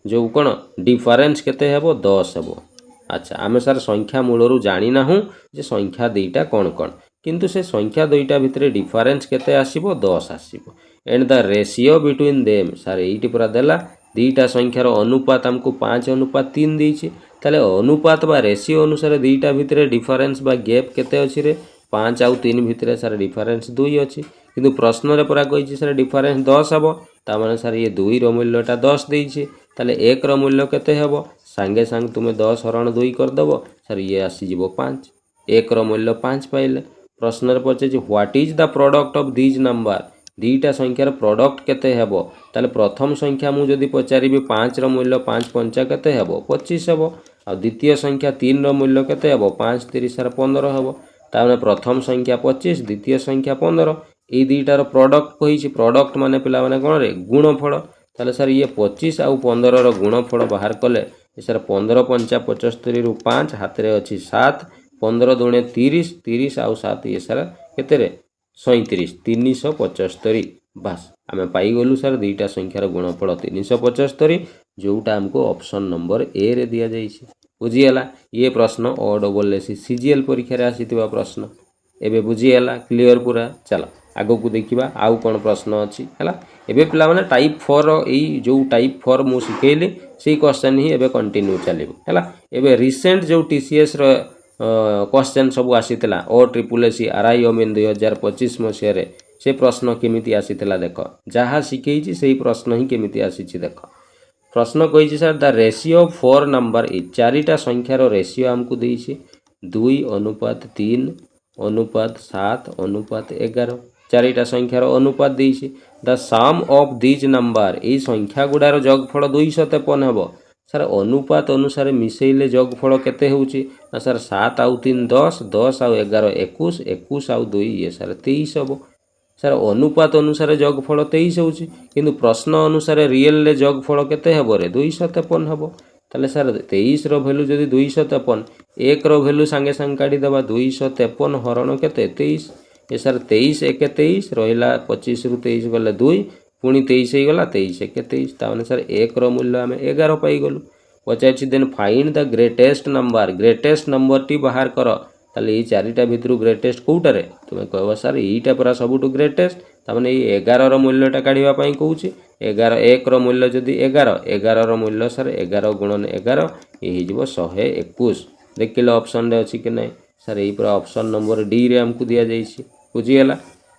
जो कोन डिफरेंस केते हेबो 10 हेबो अच्छा आमे सर संख्या मूलरू जानि नाहु जे संख्या दुईटा कोन कोन किंतु से संख्या दुईटा भितरे डिफरेंस केते आसीबो 10 आसीबो and the ratio between them sir एइटी पूरा देला दुईटा संख्यार अनुपात आमको 5:3 देइछे ताले अनुपात बा रेशियो अनुसार दुईटा भितर डिफरेंस बा गैप केते अछि रे 5 आउ 3 भितर सर डिफरेंस 2 अछि किंतु प्रश्न रे परा कहिछि सर डिफरेंस 10 हबो ता माने सर ये 2 रो मूल्यटा 10 देइछे ताले 1 रो मूल्य केते हबो संगे संग तुमे 10 हरण 2 कर दबो सर ये आसी जिवो 5 1 रो मूल्य 5 पाइले प्रश्न रे पछे what is the product of these number दुईटा संख्यार प्रोडक्ट केते हेबो ताले प्रथम संख्या मु जदि पचारिबि 5 रो मूल्य 5 पंचा केते हेबो 25 हेबो आ द्वितीय संख्या 3 रो मूल्य केते हेबो 5 3 सर 15 हेबो ताने प्रथम संख्या 25 द्वितीय संख्या 15 ए दुईटार प्रोडक्ट कहिछि प्रोडक्ट माने पिला माने कोन रे गुणफल ताले सर ये 25 आउ 15 रो गुणफल बाहर कले सर 15 पंचा 75 रु 5 हाथ रे अछि 7 15 दुणे 30 30 आउ 7 ये सर केते रे 37 375 बास आमे पाई गलु सर दुईटा संख्यार गुणफल 375 जोटा हमको ऑप्शन नंबर ए रे दिया जाइछि बुझिएला ये प्रश्न ओ डबल एस सीजीएल परीक्षा रे आसीतिबा प्रश्न एबे बुझिएला क्लियर पूरा चला आगो को देखिबा आउ कोन प्रश्न अछि हला एबे पिला माने टाइप 4 एई जो टाइप 4 मु सिखेइले सेही क्वेश्चन ही एबे कंटिन्यू चलिबो हला एबे रिसेंट जो टीसीएस रो क्वेश्चन सब आसीतला ओ ट्रिपल एसी आरआई ओमिन 2025 मसिया रे से प्रश्न केमिति आसीतला देखो जहा सिखेइछि सेही प्रश्न ही केमिति आसीछि देखो प्रश्न कहिछि sir the ratio 4 number is चारिटा संख्यार रेशियो हमको देइछि 2:3 अनुपात 7 अनुपात 11 चारिटा संख्यार अनुपात देइछि the sum of these number ए संख्या गुडार जोगफल 253 हेबो सर अनुपात अनुसार मिसेइले जोगफल केते होउछि ना सर 7 आउ 3 10 10 आउ 11 21 21 आउ 2 ये सर 23 हेबो सर अनुपात अनुसार जोगफल 23 होउछि किंतु प्रश्न अनुसार रियल ले जोगफल केते हेबो रे 253 हेबो ताले सर 23 रो वैल्यू जदी 253 1 रो वैल्यू संगे संग काढी देबा 253 हरण केते 23 ए सर 23 1 23 रहिला 25 रु 23 गले 2 पुणी 23 हे गला 23 1 23 ता माने सर 1 रो मूल्य हमें 11 पाई गलु पचाछि then find the greatest number टी बाहर करो ताले ए चारिटा भितरु ग्रेटेस्ट कोउटा रे तुमे कहबो सर एटा पूरा सबटु ग्रेटेस्ट ता माने ए 11 रो मूल्यटा काढिबा पई कहूछि 11 1 रो मूल्य जदी 11 11 रो मूल्य सर 11 गुणन 11 ए हिजबो 121 देखिलो ऑप्शन रे अछि कि नै सर ए पूरा ऑप्शन नंबर डी रे हमकु दिया जाइछि बुझिएला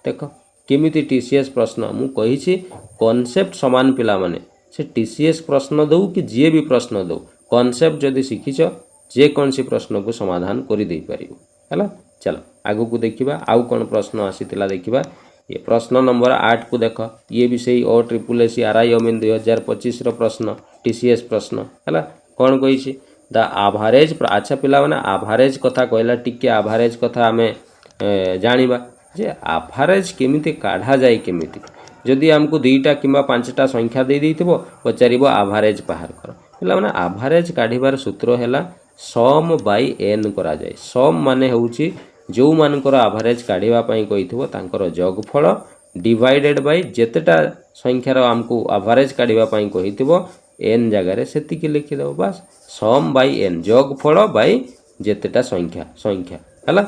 देखो केमिति टीसीएस प्रश्न मु कहिछि कांसेप्ट समान पिला माने से टीसीएस प्रश्न दउ कि जे भी प्रश्न दउ कांसेप्ट जदी सिखिछ जे कौन सी प्रश्न को समाधान करि देई परिबो हला चलो आगु को देखिबा आउ कोन प्रश्न आसीतिला देखिबा ये प्रश्न नंबर 8 को देखो ये भी सही ओ ट्रिपल एसी आरआई ओमिन 2025 रो प्रश्न टीसीएस प्रश्न हला कोन कहिछि द एवरेज अच्छा पिला माने एवरेज कथा कहला टिके एवरेज कथा हमें जानिबा जे एवरेज केमिति काढा जाय केमिति जदि हमको दुईटा किंबा पांचटा संख्या दे देइथिबो पचारिबो एवरेज बाहर कर पिला माने एवरेज काढिबार सूत्र हैला सम बाय एन करा जाय सम माने होउची जो मानकर एवरेज काढिबा पई कहिथिबो तांकर जोगफल डिवाइडेड बाय जेतेटा संख्यार हमको एवरेज काढिबा पई कहिथिबो एन जगह रे सेति के लिखि दो बस सम बाय एन जोगफल बाय जेतेटा संख्या हला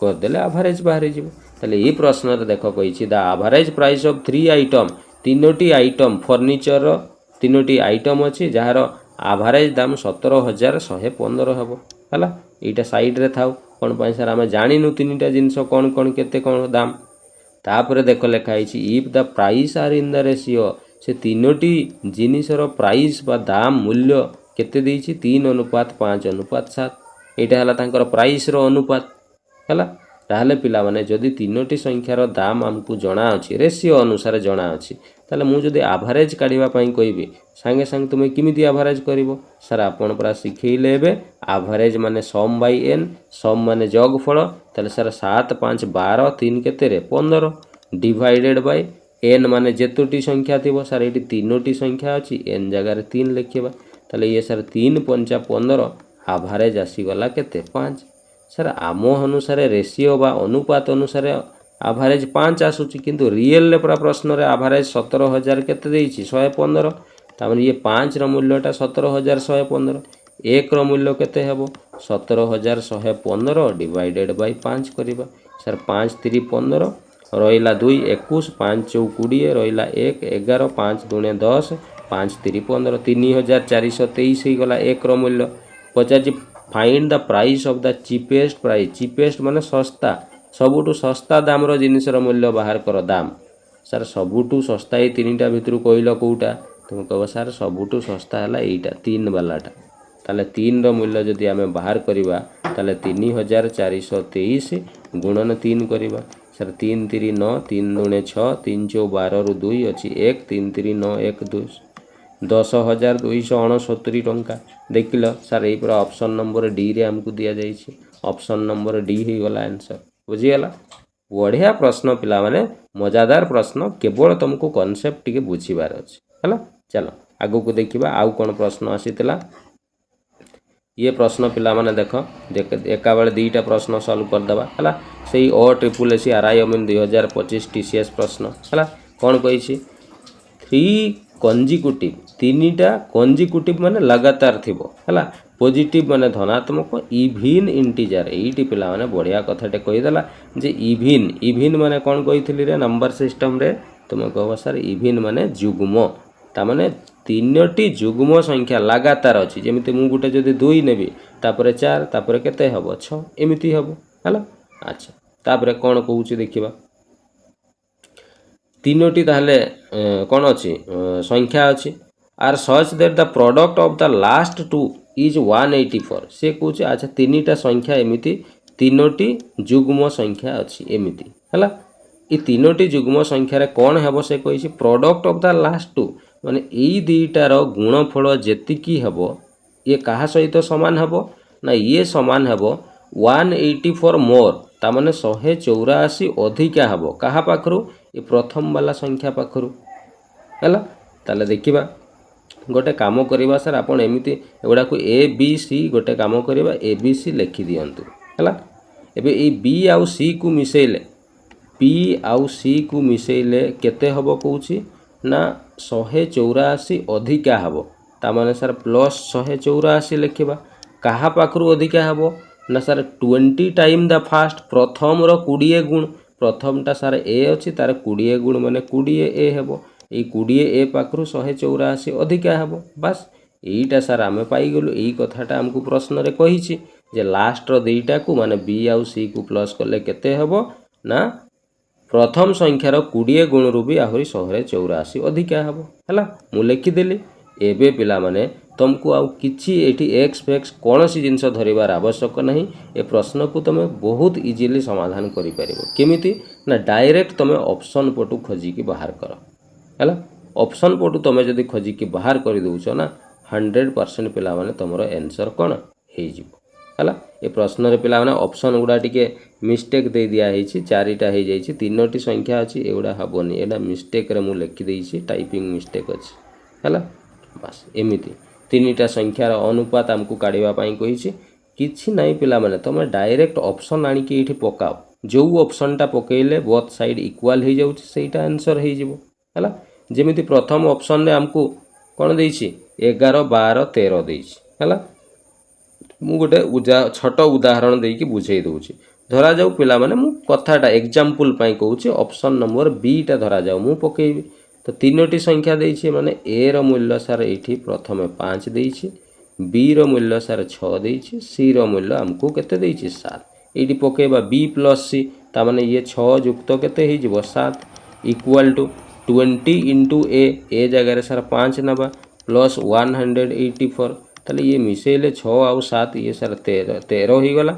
कर देले एवरेज बाहर जिवो ताले ई प्रश्न रे देखो कहिछि the average price of 3 item तीनोटी आइटम फर्नीचर तीनोटी आइटम अछि जहार एवरेज दाम 17115 हेबो हला एटा साइड रे थाउ कोन पई सर हम जानिनु तीनटा जिंस कोन कोन केते कोन दाम तापरे देखो लेखा आइछि if the price are in the ratio से तीनोटी जिनिसर प्राइस बा दाम मूल्य केते देइछि 3:5:7 एटा हला तांकर प्राइस रो अनुपात हला ताहले पिला माने जदि तीनोटी संख्यार दाम हमकु जणा अछि रेशियो अनुसार जणा अछि ताले मु जदि एवरेज काढिबा पई कहिबे संगे संग तुमे किमिति एवरेज करिवो सर आपण पूरा सिखैले हेबे एवरेज माने सम बाय एन सम माने जोगफल ताले सर 7 5 12 3 केते रे 15 डिवाइडेड बाय एन माने जेतोटी संख्या थिबो सर एटी तीनोटी संख्या अछि एन जगह रे 3 लिखिबा ताले ये सर 3 5 15 एवरेज आसी गला केते 5 सर आम अनुसार रेशियो बा अनुपात अनुसार एवरेज 5 आसुची किंतु रियल ले पूरा प्रश्न रे एवरेज 17000 केते देइछि 115 तामाने ये 5 रो मूल्यटा 17115 1 रो मूल्य केते हेबो 17115 डिवाइडेड बाय 5 करिबा सर 5 3 15 रहिला 2 21 5 4 20 रहिला 1 11 5 2 10 5 3 15 3423 ହେଇଗला ଏକର ମୂଲ୍ୟ। ପଚାରିଛି find the price of the cheapest price. Cheapest ମାନେ ଶସ୍ତା, ସବୁଠୁ ଶସ୍ତା ଦାମର ଜିନିଷର ମୂଲ୍ୟ ବାହାର କର ଦାମ। ସାର୍ ସବୁଠୁ ଶସ୍ତା ଏଇ ତିନିଟା ଭିତରୁ କହିଲ କେଉଁଟା? ତୁମେ କହିବ ସାର୍ ସବୁଠୁ ଶସ୍ତା ହେଲା ଏଇଟା 3 ବାଲାଟା। ତାହେଲେ 3ର ମୂଲ୍ୟ ଯଦି ଆମେ ବାହାର କରିବା ତାହେଲେ 3423 ଗୁଣନ 3 କରିବା। ସାର୍ 3 3 9 3 ଦୁणे 6 3 4 12ରୁ 2 ଅଛି 1 3 3 9 1 2 10,269 ଟଙ୍କା। ଦେଖିଲ ସାର୍ ଏଇ ପୁରା ଅପସନ୍ ନମ୍ବର ଡିରେ ଆମକୁ ଦିଆଯାଇଛି। ଅପସନ୍ ନମ୍ବର ଡି ହେଇଗଲା ଆନ୍ସର। ବୁଝିଗଲା? ବଢ଼ିଆ ପ୍ରଶ୍ନ ପିଲାମାନେ, ମଜାଦାର ପ୍ରଶ୍ନ, କେବଳ ତୁମକୁ କନସେପ୍ଟ ଟିକେ ବୁଝିବାର ଅଛି ହେଲା। ଚାଲ ଆଗକୁ ଦେଖିବା ଆଉ କ'ଣ ପ୍ରଶ୍ନ ଆସିଥିଲା। ये प्रश्न पिला माने देख एका बेले दुईटा प्रश्न सल्व करदेवा है। से OSSC RI अमीन 2025 TCS प्रश्न है। कौन कही 3 कंजिक्यूटिव 3टा कंजिक्यूटिव माने लगातार थिबो है। पॉजिटिव माने धनात्मक, इविन इंटीजर एटी पिला माने बढ़िया कथाटे कहीदेला जे इविन माने कौन कही रे नंबर सिस्टम रे तुम कह सर इविन माने जुग्म, तामाने 3टी जुग्म संख्या लगातार अच्छी। जमी मुझे गोटे जदि 2 नेबी तापर 4 तापर केते हबो 6 एमती हबो है। अच्छा तापर कौन कहूँ देखा 3टी ताहले कौन अच्छी संख्या अच्छी are such that the product of the last 2 is 184। से कहूँ अच्छा 3टा संख्या एमती 3टी जुग्म संख्या अच्छी एमती है। ये 3टी जुग्म संख्यार कौन हेब से कही प्रोडक्ट ऑफ द लास्ट 2 माने यही दुईटार गुणफल जेतिकी हेब ये कहा सहित सामान हेब ना ये सामान हेब 184 मोर तामाने 184 अधिका हेब कहा पाखरु ये प्रथम वाला संख्या पाखरु है। ताले देखिबा गोटे काम करवा सर आपन एमिति एगुडा को ए बी सी गोटे काम करवा ए बी सी लिखि दियंतु है। एबे ए बी आउ सी को मिसेले बी आउ सी को मिसेले केते हबो कहूची ना 184 अधिका हेब तामाने सर प्लस 184 लिखा कहा पाखरु अधिका हेब ना सर 20 टाइम द फास्ट प्रथम रो 20 गुण प्रथमटा सर ए अच्छी तार 20 गुण माने 20 ए हेब ये 20 ए पाखरु 184 अधिका हेब। बस यहीटा सर आम पाईगलु यही कथाटा आमको प्रश्न रे कही जे लास्ट रो दुईटा को माने बी आउ सी को प्लस कले केते हेब ना प्रथम संख्यार 20 गुण रू भी आहरी 184 अधिका हेब है। मु लिखिदेली एबे पिला माने तुमको आउ किछि एठी एक्स फैक्स कौन सी जिनस धरिबार आवश्यक नहीं। ए प्रश्न को तुम बहुत इजीली समाधान करि परिबो केमिति ना डायरेक्ट तुम ऑप्शन पटू खोजिकी बाहर कर है। ऑप्शन पटू तुम जदि खोजिकी बाहर कर दउछ ना 100% पिला माने तुमरो आंसर कौन हे जिवो है। ये प्रश्न रे पिला माने ऑप्शन गुडा टिके मिस्टेक दे दिया है 4टा हो जाए 3टी संख्या अच्छी एगुड़ा हेनी एटा मिस्टेक रे मु लिखि देइछि टाइपिंग मिस्टेक अच्छी है। बस एमिति 3टा संख्यार अनुपात आमको काढ़ा कही किछि नहीं पिला माने तुम डायरेक्ट ऑप्शन आनिकी एठी पकाओ जो ऑप्शनटा पकेले बोथ साइड इक्वल हो जाउछि सेटा आंसर हो जिवो है। जेमिति प्रथम ऑप्शन रे आमको कौन देइछि 11 12 13 देइछि है। मु गोटे छोट उदाहरण देकी बुझे दूची धरा जाऊ पिला माने मु कथाटा एग्जांपल पाई कहूची ऑप्शन नंबर बी टा धरा जाऊ मु पकेबी तो 3टी संख्या देइछि माने ए रो मूल्य सर एठी प्रथमे 5 देइछि बी रो मूल्य सर 6 देइछि सी रो मूल्य हमको केते देइछि 7 एठी पकेबा बी प्लस सी ता माने ये 6 युक्त केते हे जिवो 7 इक्वल टू 20 इंटू ए जगह रे सर 5 नबा प्लस 184 ताले ये मिसेले 6 आउ 7 ये सर 13 हो गला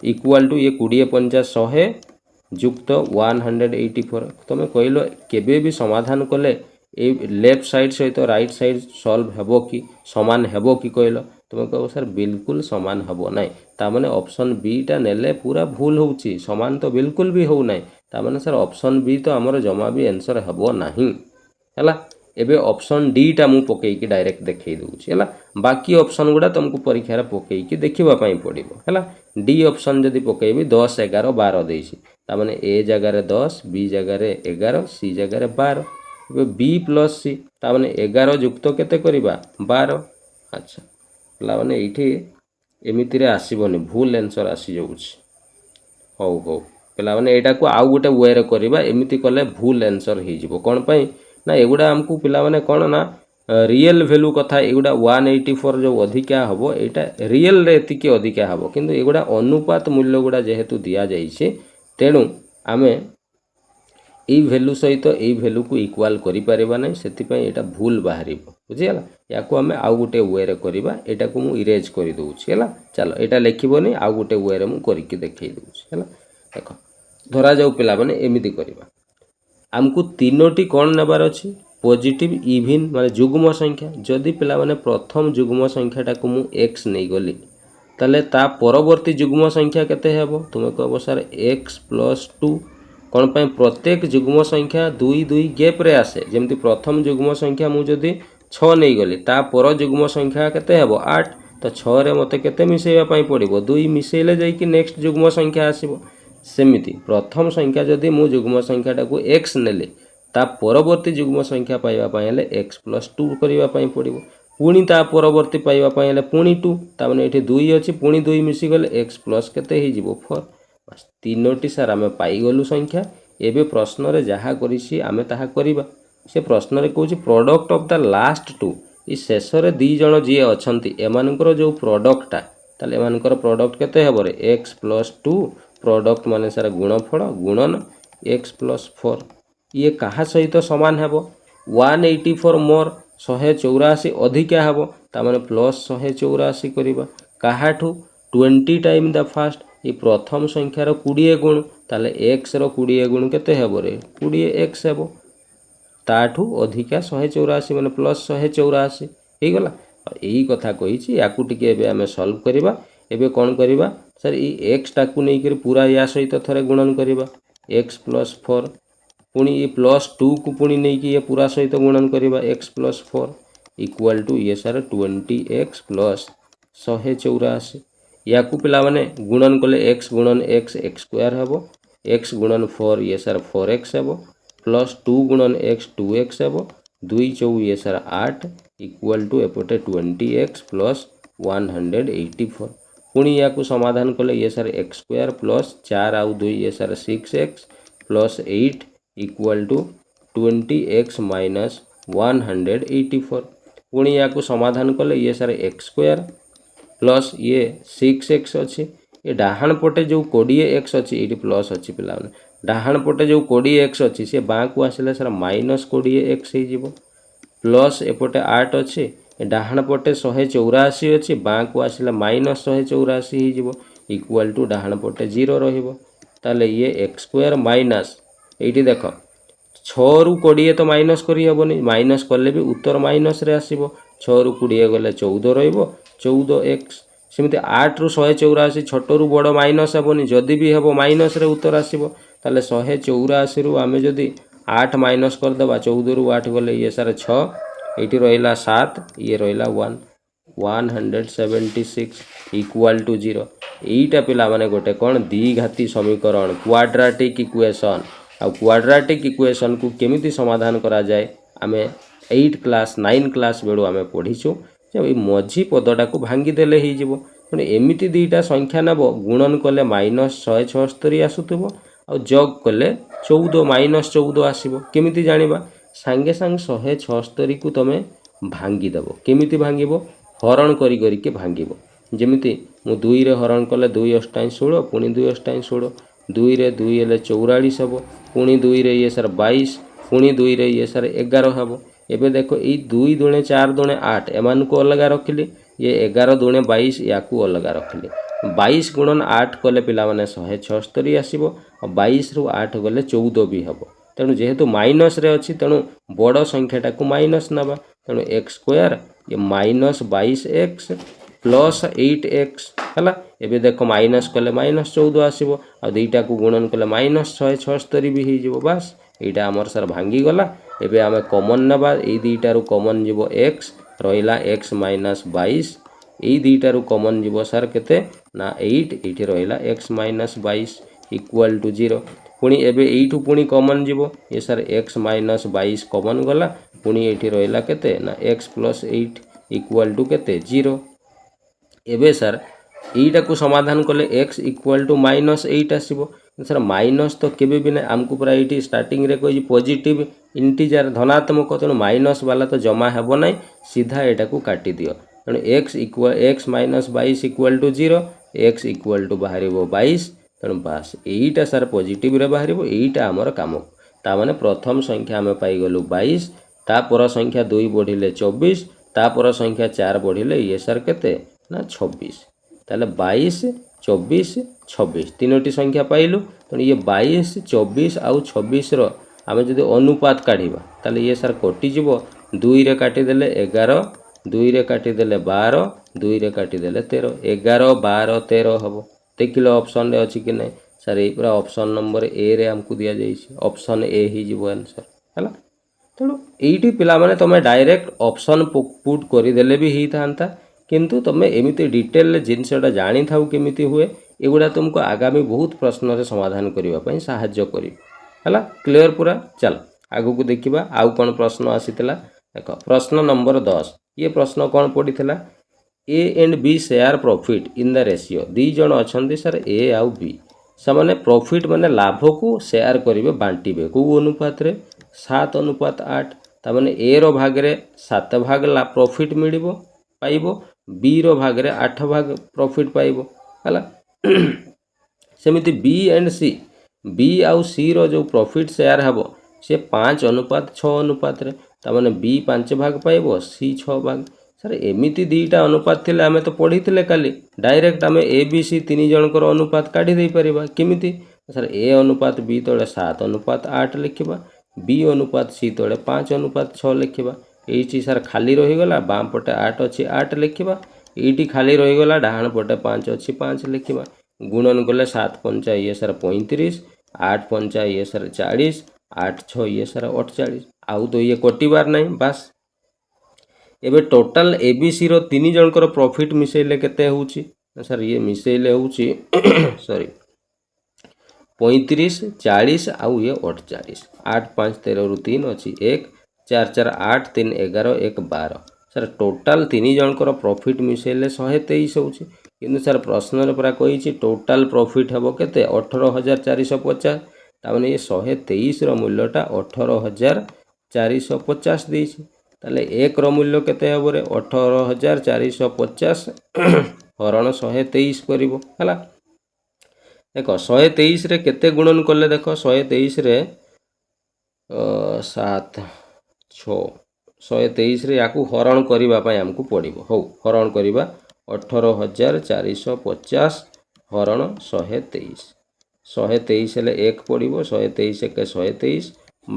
इक्वल टू ये 20 50 100 युक्त 184 तुम कहलो केबे भी समाधान कले ए लेफ्ट साइड सहित राइट साइड सॉल्व हेबो कि समान हेबो कि कहलो तुम कहो सर बिल्कुल समान हेबो नाही ता माने ऑप्शन बी टा नेले पूरा भूल होउची समान तो बिल्कुल भी हो नाही ता माने सर ऑप्शन बी तो हमर जमा भी आंसर हेबो नाही हैला। एबे ऑप्शन डी टा मु पकेई डायरेक्ट देखई दूची हैला बाकी ऑप्शन गुडा तुमको परीक्षा रे पकेई देखिबा पई पड़िबो हैला। डी ऑप्शन जदी पकेबी 10 11 12 देइछि ता माने ए जगह रे 10 बी जगह रे 11 सी जगह रे 12 एबे बी प्लस सी ता माने 11 युक्त केते करिबा 12 अच्छा ला माने एठी एमिति रे आसीबोनी भूल आंसर आसी जाउछि हो पिला माने एटा को आउ गोटे वे रे करिबा एमिति कले भूल आंसर हे जिवो कोन पई ना एगुडा हमकु पिला माने कोन ना रियल भैल्यू कथा एगुड़ा 184 जो अधिका हम यहाँ रियल रे एतिकी अधिका हम किंतु एगुड़ा अनुपात मूल्य गुड़ा जेहेतु दि जाइए तेणु आमे এই ভ্যালু সহিত এই ভ্যালুକୁ ইকুয়াল କରିପାରିବା ନାହିଁ ସେଥିପାଇଁ ଏଇଟା ଭୁଲ ବାହାରିବ ବୁଝିଗଲା ୟାକୁ ଆମେ ଆଉ ଗୋଟେ ୱେରେ କରିବା ଏଟାକୁ ମୁଁ ଇରେଜ୍ କରିଦେଉଛି ହେଲା ଚାଲ ଏଇଟା ଲେଖିବନି ଆଉ ଗୋଟେ ୱେରେ ମୁଁ କରିକି ଦେଖେଇ ଦେଉଛି ହେଲା ଦେଖ ଧରାଯାଉ ପିଲାମାନେ ଏମିତି କରିବା ଆମକୁ ତିନୋଟି କ'ଣ ନେବାର ଅଛି ପଜିଟିଭ ଇଭିନ୍ ମାନେ ଯୁଗ୍ମ ସଂଖ୍ୟା ଯଦି ପିଲାମାନେ ପ୍ରଥମ ଯୁଗ୍ମ ସଂଖ୍ୟାଟାକୁ ମୁଁ ଏକ୍ସ ନେଇଗଲି ତାହେଲେ ତା ପରବର୍ତ୍ତୀ ଯୁଗ୍ମ ସଂଖ୍ୟା କେତେ ହେବ ତୁମେ କହିବ ସାର୍ ଏକ୍ସ ପ୍ଲସ୍ 2 कौन पाई प्रत्येक जुग्म संख्या दुई दुई गैप रे आसे जमती प्रथम जुग्म संख्या मु जदि 6 नहीं गली ता पर जुग्म संख्या केते हेबो 8 तो 6 रे मते केते मिसेइबा पई पड़िबो 2 मिसेइले जाई कि नेक्स्ट जुग्म संख्या आसीबो सेमिति प्रथम संख्या जदि मु जुग्म संख्याटा को x नेले ता परवर्ती जुग्म संख्या पाइबा पई हेले x + 2 करिबा पई पड़िबो पुणी ता परवर्ती पाइबा पई हेले पुणी 2 ता माने एठी 2 अछि पुणी 2 मिसी गले x + केते हे जिवो 4 तीनोटी सार आम पाईगलु संख्या एवं प्रश्न रे जहाँ करिछि आमे ताहा करिबा से प्रश्न रे कहूछि product of the last two ई शेष रे दी जण जी अछंती एमानकर जो प्रोडक्टटा ताले एमानकर प्रोडक्ट केते हेबो रे x + 2 प्रोडक्ट माने सार गुणफल गुणन x + 4 ये कहा सहित समान हेबो 184 मोर 184 अधिका हेबो ता माने प्लस 184 करिबा काहाठू 20 टाइम द फास्ट ये प्रथम संख्यार 20 गुण ताले x रो 20 गुण केते हेबो रे 20x हेबो ताठू अधिका 184 माने प्लस 184 हे गला एही कथा कहिछि याकू टिके एबे हमें सॉल्व करिबा एबे कोन करिबा सर ई x टाकू नै करी पूरा या सहित थरे गुणन करिबा x + 4 पुणी ये +2 को पुणी नै कि ये पूरा सहित गुणन करिबा x + 4 = ये सर 20x + 184 याकू पिला माने गुणन कले x गुणन x x² हेबो x गुणन 4 ये सर 4x हेबो प्लस 2 गुणन x 2x हेबो 2 4 ये सर 8 = एपटे 20x + 184 पुणी याकू समाधान कले ये सर x² प्लस 4 आउ 2 ये सर 6x प्लस 8 = 20x - 184 पुणी याकू समाधान कले ये सर x² प्लस ये 6x अच्छी ये डाहाण पटे जो 20x अच्छी ये प्लस अच्छी पिला डाहाण पटे जो 20x अच्छी से बाँ को आसले सर -20x हो प्लस एपटे 8 अच्छी डाहाण पटे 184 अच्छी बाँ को आसले -184 हो इक्वल टू डाहाण पटे 0 रहिबो ताले ये x² माइनस एठी देख 6 रु 20 तो माइनस करी हेबोनी माइनस कले भी उत्तर माइनस रे आसीबो 6 रु 20 गले 14 रहिबो 14x सेमती 8 रु 184 छोट रु बड़ माइनस हेबोनी जदि भी हेबो माइनस रे उत्तर आसीबो ताले 184 रु आमे जदि 8 माइनस कर देबा 14 रु 8 गले ये सारे 6 एठी रहिला 7 ये रहिला 1 176 इक्वल टू 0 एटा पिला माने गोटे कोन द्विघाती समीकरण क्वाड्रेटिक इक्वेशन आ क्वाड्रेटिक इक्वेशन को केमिति समाधान करा जाए आमे 8 क्लास 9 क्लास बेडू आमे पढिछु जे मझी पदटा को भांगी देले ही जीवो माने एमिति दुईटा संख्या नब गुणन कले -176 आसुथबो आ जग कले 14 -14 आसीबो केमिति जानिबा सांगे सांग 176 को तमे भांगी देबो केमिति भांगीबो हरण करी करी के भांगीबो जेमिति मु 2 रे हरण कले 2 * 16 पुनी 2 * 16 2 रे 2 हेले 44 हबो पुनी 2 रे ये सर 22 पुनी 2 रे ये सर 11 हबो एबे देखो ये 2 दूणे 4 दूणे 8 एमान को अलग रखिले ये 11 दूणे 22 याकू अलग रखिले 22 गुणन 8 कले पिला माने 176 आसीबो और 22 रु 8 गले 14 भी हबो तेणु जेहेतु माइनस रे अछि तेणु बड़ संख्याटा को माइनस नबा तेणु x² ये -22x प्लस 8x हला एबे देखो माइनस कले -14 आसीबो आ दुईटा को गुणन कले -176 भी ही जीवो बस एटा हमर सर भांगी गला एबे आमे कॉमन नबा ए दुईटा रु कॉमन जीवो x रहिला x - 22 ए दुईटा रु कॉमन जीवो सर केते ना 8 एठी रहिला x - 22 इक्वल टू 0 पुणी एबे एठू पुणी कॉमन जीवो ये सर x - 22 कॉमन गला पुणी एठी रहिला केते ना x + 8 इक्वल टू केते 0 एबे सर एटा को समाधान कले x = -8 आसीबो सर माइनस तो केबे भी ना आमको पूरा ये स्टार्टिंग रे कोई पॉजिटिव इंटीजर धनात्मक तेणु माइनस वाला तो जमा हेब ना सीधा यहाँ को काटी दियो तेणु x minus 22 equal to 0 x equal to बाहर 22 तेणु बास यहीटा सर पॉजिटिव रे बाहर यहीटा आमर काम ताने प्रथम संख्या आम पाईगलु 22 तापर संख्या 2 बढ़िले 24 तापर संख्या 4 बढ़िले ये सर केते ना 26 ताले 22 24 26 तीनोटी संख्या पाइलु तेणु ये 22 24 आउ 26 रो आम जदि अनुपात काढ़ा ताले ये सर कटिଯିव 2 रे काटिदेले 11 2 रे काटिदेले 12 2 रे काटिदेले 13 11 12 13 हम देख लो ऑप्शन रे अच्छी कि नहीं सर ये पूरा ऑप्शन नंबर ए रे हमको दिया जाइए ऑप्शन ए ही जीव आंसर है तेणु ये पिला तुम डायरेक्ट ऑप्शन पुट करदेले भी होता किंतु तुम एमती डिटेल जिनसटा जानी था केमी हुए एगुड़ा तुमको आगामी बहुत प्रश्न समाधान करने साहाय्य कर क्लियर पूरा चल आगु को देखा आउ कौन प्रश्न आसीला देख प्रश्न नंबर 10 ये प्रश्न कौन पड़ा A and B share profit in the ratio दी जन अच्छा सर ए आउ बी से प्रॉफिट माने लाभ को शेयर करेंगे बांटे कौ अनुपात 7:8 ताने ए रो भाग रे 7 भाग प्रॉफिट मिल पाइब बी रो भाग रे 8 भाग प्रॉफिट पाइब है सेमिति बी एंड सी बी आउ सी रो जो प्रॉफिट शेयर हम से 5:6 अनुपात रे ताने बी 5 भाग पाइब सी 6 भाग सर एमिति दीटा अनुपात थिले आमे तो पढ़ी थिले काली डायरेक्ट आमे ए बी सी तीन जनकर अनुपात काढ़ी दे परिबा केमिति सर ए अनुपात बी तले 7:8 लिखिबा बी अनुपात सी तले 5:6 लिखिबा एइठी सर खाली रहीगला बाम पटे 8 अच्छी 8 लिखिबा एइठी खाली रहीगला डाहाण पटे 5 अच्छी 5 लिखिबा गुणन कले 7 पंचा ये सर 35 8 पंचा ये सर 40 8 6 ये सर 48 आउ तो ये कटिबार नहीं बास एबे टोटल एबीसी रो तीन जनकर प्रॉफिट मिसेले केते होउची सर ये मिसेले होउची सॉरी 35 40 आउ ये 48 8 5 13 रु 3 अच्छी 1 4 4 8 3 11 1 12 सर टोटाल तीन जनकर प्रॉफिट मिसेले 123 होउची किंतु सर प्रश्न रे पूरा कहिची टोटाल प्रॉफिट हेबो केते 18450 तामाने ये 123 रो मूल्यटा 18450 देइची ताले एक रो मूल्य केते हेबो रे 18450 हरण 123 करिवो हला देखो 123 रे केते गुणन करले देखो 123 रे 7 6 123 रे याकू हरण करिबा पय हमकू पड़िबो हो हरण करिबा 18450 हरण 123 123 हेले 1 पड़िबो 123 के 123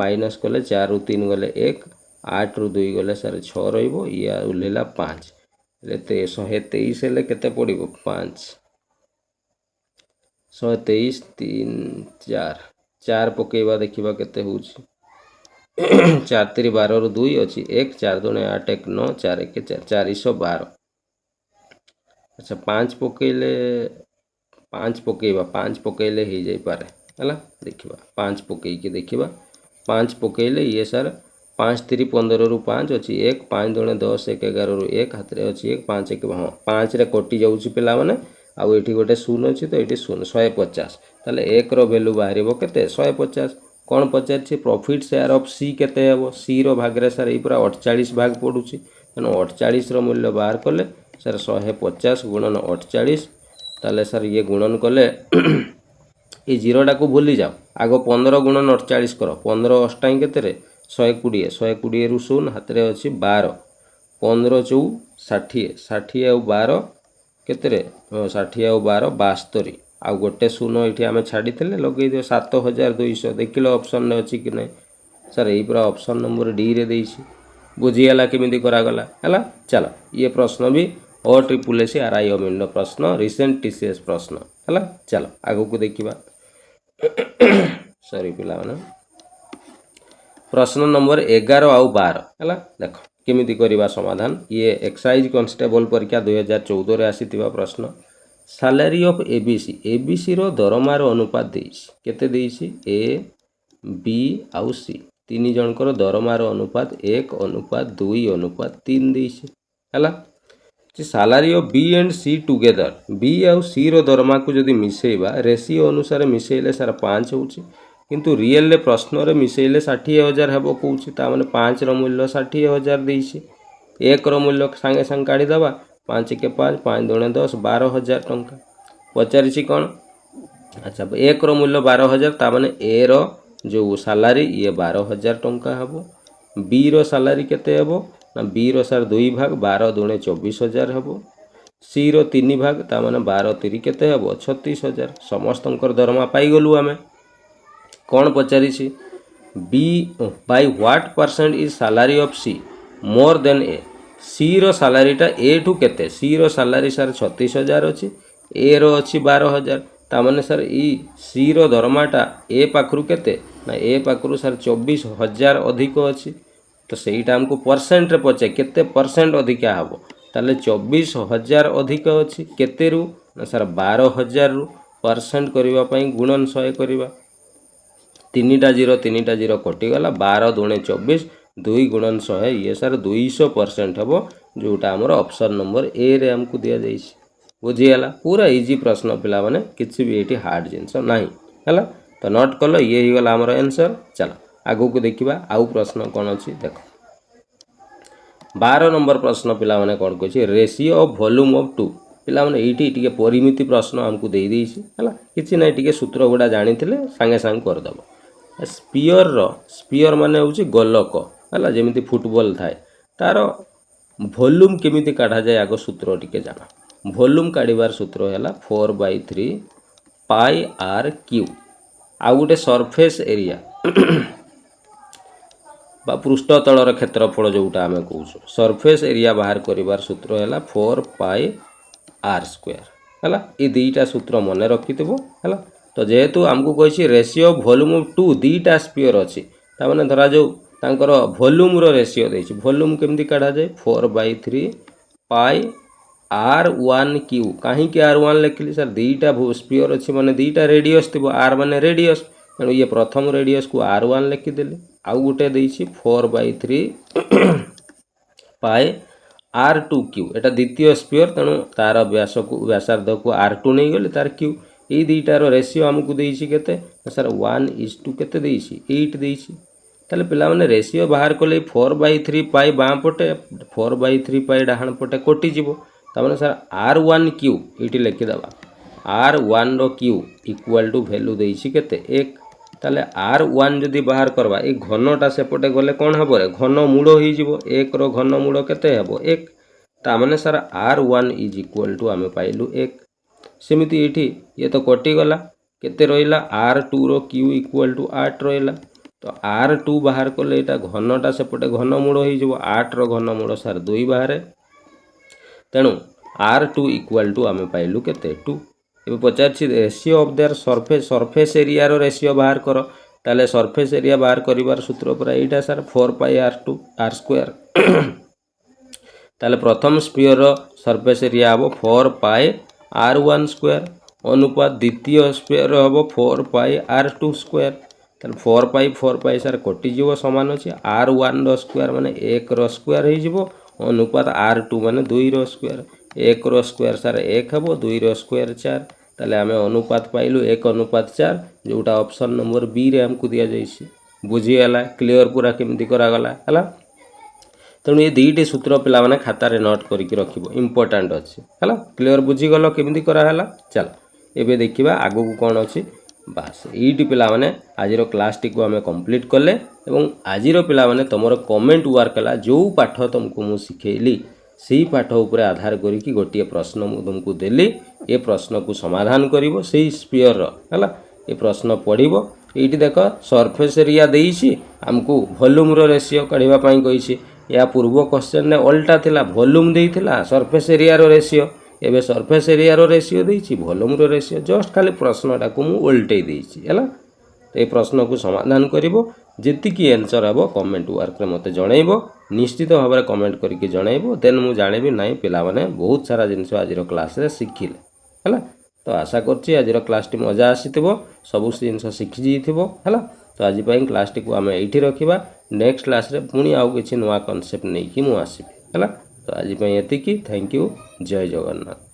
माइनस कले 4 रु 3 गले 1 8 रु 2 गले सर 6 रहिबो या उलेला 5 लेते 123 हेले केते पड़िबो 5 123 3 4 4 पकेबा देखिबा केते होउची 4 3 12 रु 2 अछि 1 4 2 8 1 9 4 1 4 412 अच्छा 5 पकेले 5 पकेबा 5 पकेले ही जाई पारे हला देखिबा 5 पकेई के देखिबा 5 पकेले ये सर 5 3 15 रु 5 अछि 1 5 2 10 1 11 रु 1 हाथ रे अछि 1 5 1 हां 5 रे कटि जाउची पिला माने आउ एठी गोटे 0 अछि तो एठी 0 150 ताले 1 रो वैल्यू बाहरिबो केते 150 कोन पचारछि प्रॉफिट शेयर ऑफ सी केते हेबो सी रो भाग रे सर ए पूरा 48 भाग पडुची तनो 48 रो मूल्य बाहर करले सर 150 गुणन 48 ताले सर ये गुणन कले ये जीरोटा को भूली जाओ आगो 15 गुणन 48 करो 15 अष्टाई केते 120 120 रु 0 हाथ रे अछि 12 15 चौ 60 60 आउ 12 केते 60 आउ 12 72 आउ गोटे 0 एठी आमे छाडी थिले लगेई दियो 7200 देखिलो ऑप्शन ने अछि कि नै सर एई पूरा ऑप्शन नंबर डी रे देइछि बुझियाला केमिति करा गला हला चलो ये प्रश्न भी OSSC RI अमिन प्रश्न रिसेंट TCS प्रश्न हला चलो आगो को देखिबा सॉरी पिला माने प्रश्न नंबर 11 आउ 12 हला देखो केमिति करिबा समाधान ये एक्साइज कांस्टेबल परीक्षा 2014 रे आसीतिबा प्रश्न सैलरी ऑफ एबीसी रो दरमार अनुपात देइछि केते देइछि ए बी आउ सी तीन जनकर दरमार अनुपात 1:2:3 देइछि हला salary of B and C together B आउ सी रो दरमा को जदि मिसेइबा रेशियो अनुसार मिसेइले सार 5 होउची किंतु रियल ले प्रश्न रे मिसेइले 60,000 हेबो कहउची ता माने 5 रो मूल्य 60,000 देइसी 1 रो मूल्य संगे संग काढी दबा 5 के 5 5 दुणे 10 12,000 टंका पचारिछि कोन अच्छा 1 रो मूल्य 12,000 ता माने ए रो जो सालारी ये 12,000 टंका हेबो बी रो सालारी केते हेबो ना बी रो सार 2 भाग 12 दुणे 24,000 हेबो सी रो 3 भाग ता माने 12 3 केते हेबो 36,000 समस्तंकर दरमा पाई गलु आमे कोन पचारिछि B by what percent is salary of C more than A C रो सैलरीटा ए ठू केते सी रो सैलरी सर 36,000 अछि ए रो अछि 12,000 ता माने सर ई सी रो दरमाटा ए पाखरु केते ना ए पाखरु सर 24,000 अधिक अछि तो सहीटा हमको परसेंट रे पचे केते परसेंट अधिका हबो ताले 24,000 अधिक अछि केते रु ना सर 12,000 रु परसेंट करिवा पई गुणन 100 करिवा तीनटा जीरो कटि गला 12 दुणे 24 2 गुणन 100 ये सर 200% हबो जोटा हमर ऑप्शन नंबर ए रे हमको दिया जाइछि बुझियाला पूरा इजी प्रश्न पिला माने किछि भी एठी हार्ड जिंस नाही हला तो नोट कलो ये ही गला हमर आंसर चलो आगु को देखिबा आउ प्रश्न कोन अछि देखो 12 नंबर प्रश्न पिला माने कोन कहछि रेशियो ऑफ वॉल्यूम ऑफ 2 पिला माने एठी टिके परिमिति प्रश्न हमको देई देइछि हला किछि नै टिके सूत्र गुडा जानिथिले संगे संग कर दबो स्पीयर माने होछि गोलक हला जेमिति फुटबॉल थाए तार वॉल्यूम केमिति काढा जाय आगो सूत्र टिके जाना वॉल्यूम काढिबार सूत्र हैला 4/3 पाई are Q uh Gute surface area बा पृष्ठतलर क्षेत्रफल जोटा आम कहूँ सरफेस एरिया बाहर करिबार सूत्र हैला 4 पाई आर स्क्वायर हैला ए दुईटा सूत्र मन रखिथिबो हैला तो जेहेतु हमको कहिछि रेशियो वॉल्यूम ऑफ 2 दुईटा स्फीयर अछि ता माने धरा जो तांकर वॉल्यूम रो रेशियो देछि वॉल्यूम केमति काढा जाय 4/3 पाई r1 क्यू काहे कि r1 लिखली सर दुईटा स्फीयर अछि माने दुईटा रेडियस थिबो r माने रेडियस तेणु ये प्रथम रेडियस को r1 लिखि देले आउ गुटे देछि 4/3 पाई r2 क्यू एटा द्वितीय स्फीयर तेणु तार व्यास को व्यासार्ध को r2 नै गले तार क्यू ए दुईटार रेशियो हमको देछि केते सर 1:2 केते देछि 8 देछि ताले पिला माने रेशियो बाहर कले 4/3 पाई बां पटे 4/3 पाई डाहण पटे कोटि जिवो ता माने सर r1 क्यू एटी लिखि दबा r1 रो क्यू इक्वल टू वैल्यू देछि केते 1 ताले r1 जदि बाहर करबा ए घनटा सेपटे गले कोन हबो रे घन मूल होई जिवो 1 रो घन मूल केते हबो 1 ता माने sir r1 is equal to आमे पाइलु 1 सेमिति एठी ये तो कटि गला केते रहिला r2 row q equal to 8 रहिला तो r2 बाहर करले एटा घनटा सेपटे घन मूल होई जिवो 8 रो घन मूल सर 2 बाहर तेणु r2 इक्वल टू आमे पाइलु केते 2 ए पचारछि ratio of their surface area रो रेशियो बाहर करो ताले सरफेस एरिया बाहर करिवार सूत्र पर एटा सर 4 पाई r2 r स्क्वायर ताले प्रथम स्फीयर रो सरफेस एरिया हबो 4 पाई r1 स्क्वायर अनुपात द्वितीय स्फीयर हबो 4 पाई r2 स्क्वायर ताले 4 पाई सर कटि जिवो समान अछि r1 रो स्क्वायर माने 1 रो स्क्वायर हे जिवो अनुपात r2 माने 2 रो स्क्वायर 1 रो स्क्वायर सर 1 हबो 2 रो स्क्वायर 4 ताले आमे अनुपात पाइलु 1:4 जोटा ऑप्शन नंबर बी रे हमको दिया जाइछि बुझी हला क्लियर पूरा केमति करा गला हला तेणु ये दुईटी सूत्र पिला माने खाता रे नोट करके रखिबो इंपोर्टेंट अछि हला क्लियर बुझी गलो केमति करा हला चल एबे देखिबा आगो को कोन अछि बास एटी पिला माने आजिरो क्लास टी को हमें कंप्लीट करले एवं आजिरो पिला माने तमरो कमेंट वर्क हला जो पाठ तुमको मु सिखेली सेही पाठ ऊपर आधार करिकी गोटिए प्रश्न मु तुमको देली ए प्रश्न को समाधान करिवो सेही स्फीयर रो हला ए प्रश्न पढिबो एटी देखो सरफेस एरिया देइछि हमको वॉल्यूम रो रेशियो काढिबा पई कहिछि या पूर्व क्वेश्चन ने उल्टा थिला वॉल्यूम देइथिला सरफेस एरिया रो रेशियो एबे सरफेस एरिया रो ratio देइछि volume row ratio just खाली प्रश्नटा को मु उल्टे देइछि हला तो ए प्रश्न को समाधान करिवो जेतिकी आंसर हबो कमेंट वर्क रे मते जणाइबो निश्चित भाव में कमेंट करके जणाइबो देन मु जानिबि नाही पिला माने बहुत सारा जिंस आजिरो क्लास रे सिखिले हला तो आशा करछि आजिरो क्लास टी मजा आसीथिबो सब जिंस सिखि जिथिबो हला तो आज पई क्लास टी को आमे एठी रखिबा नेक्स्ट क्लास रे पुनी आउ किछि नवा कांसेप्ट नै कि मु आसीबि हला ତ ଆଜି ପାଇଁ ଏତିକି। Thank you. ଜୟ ଜଗନ୍ନାଥ।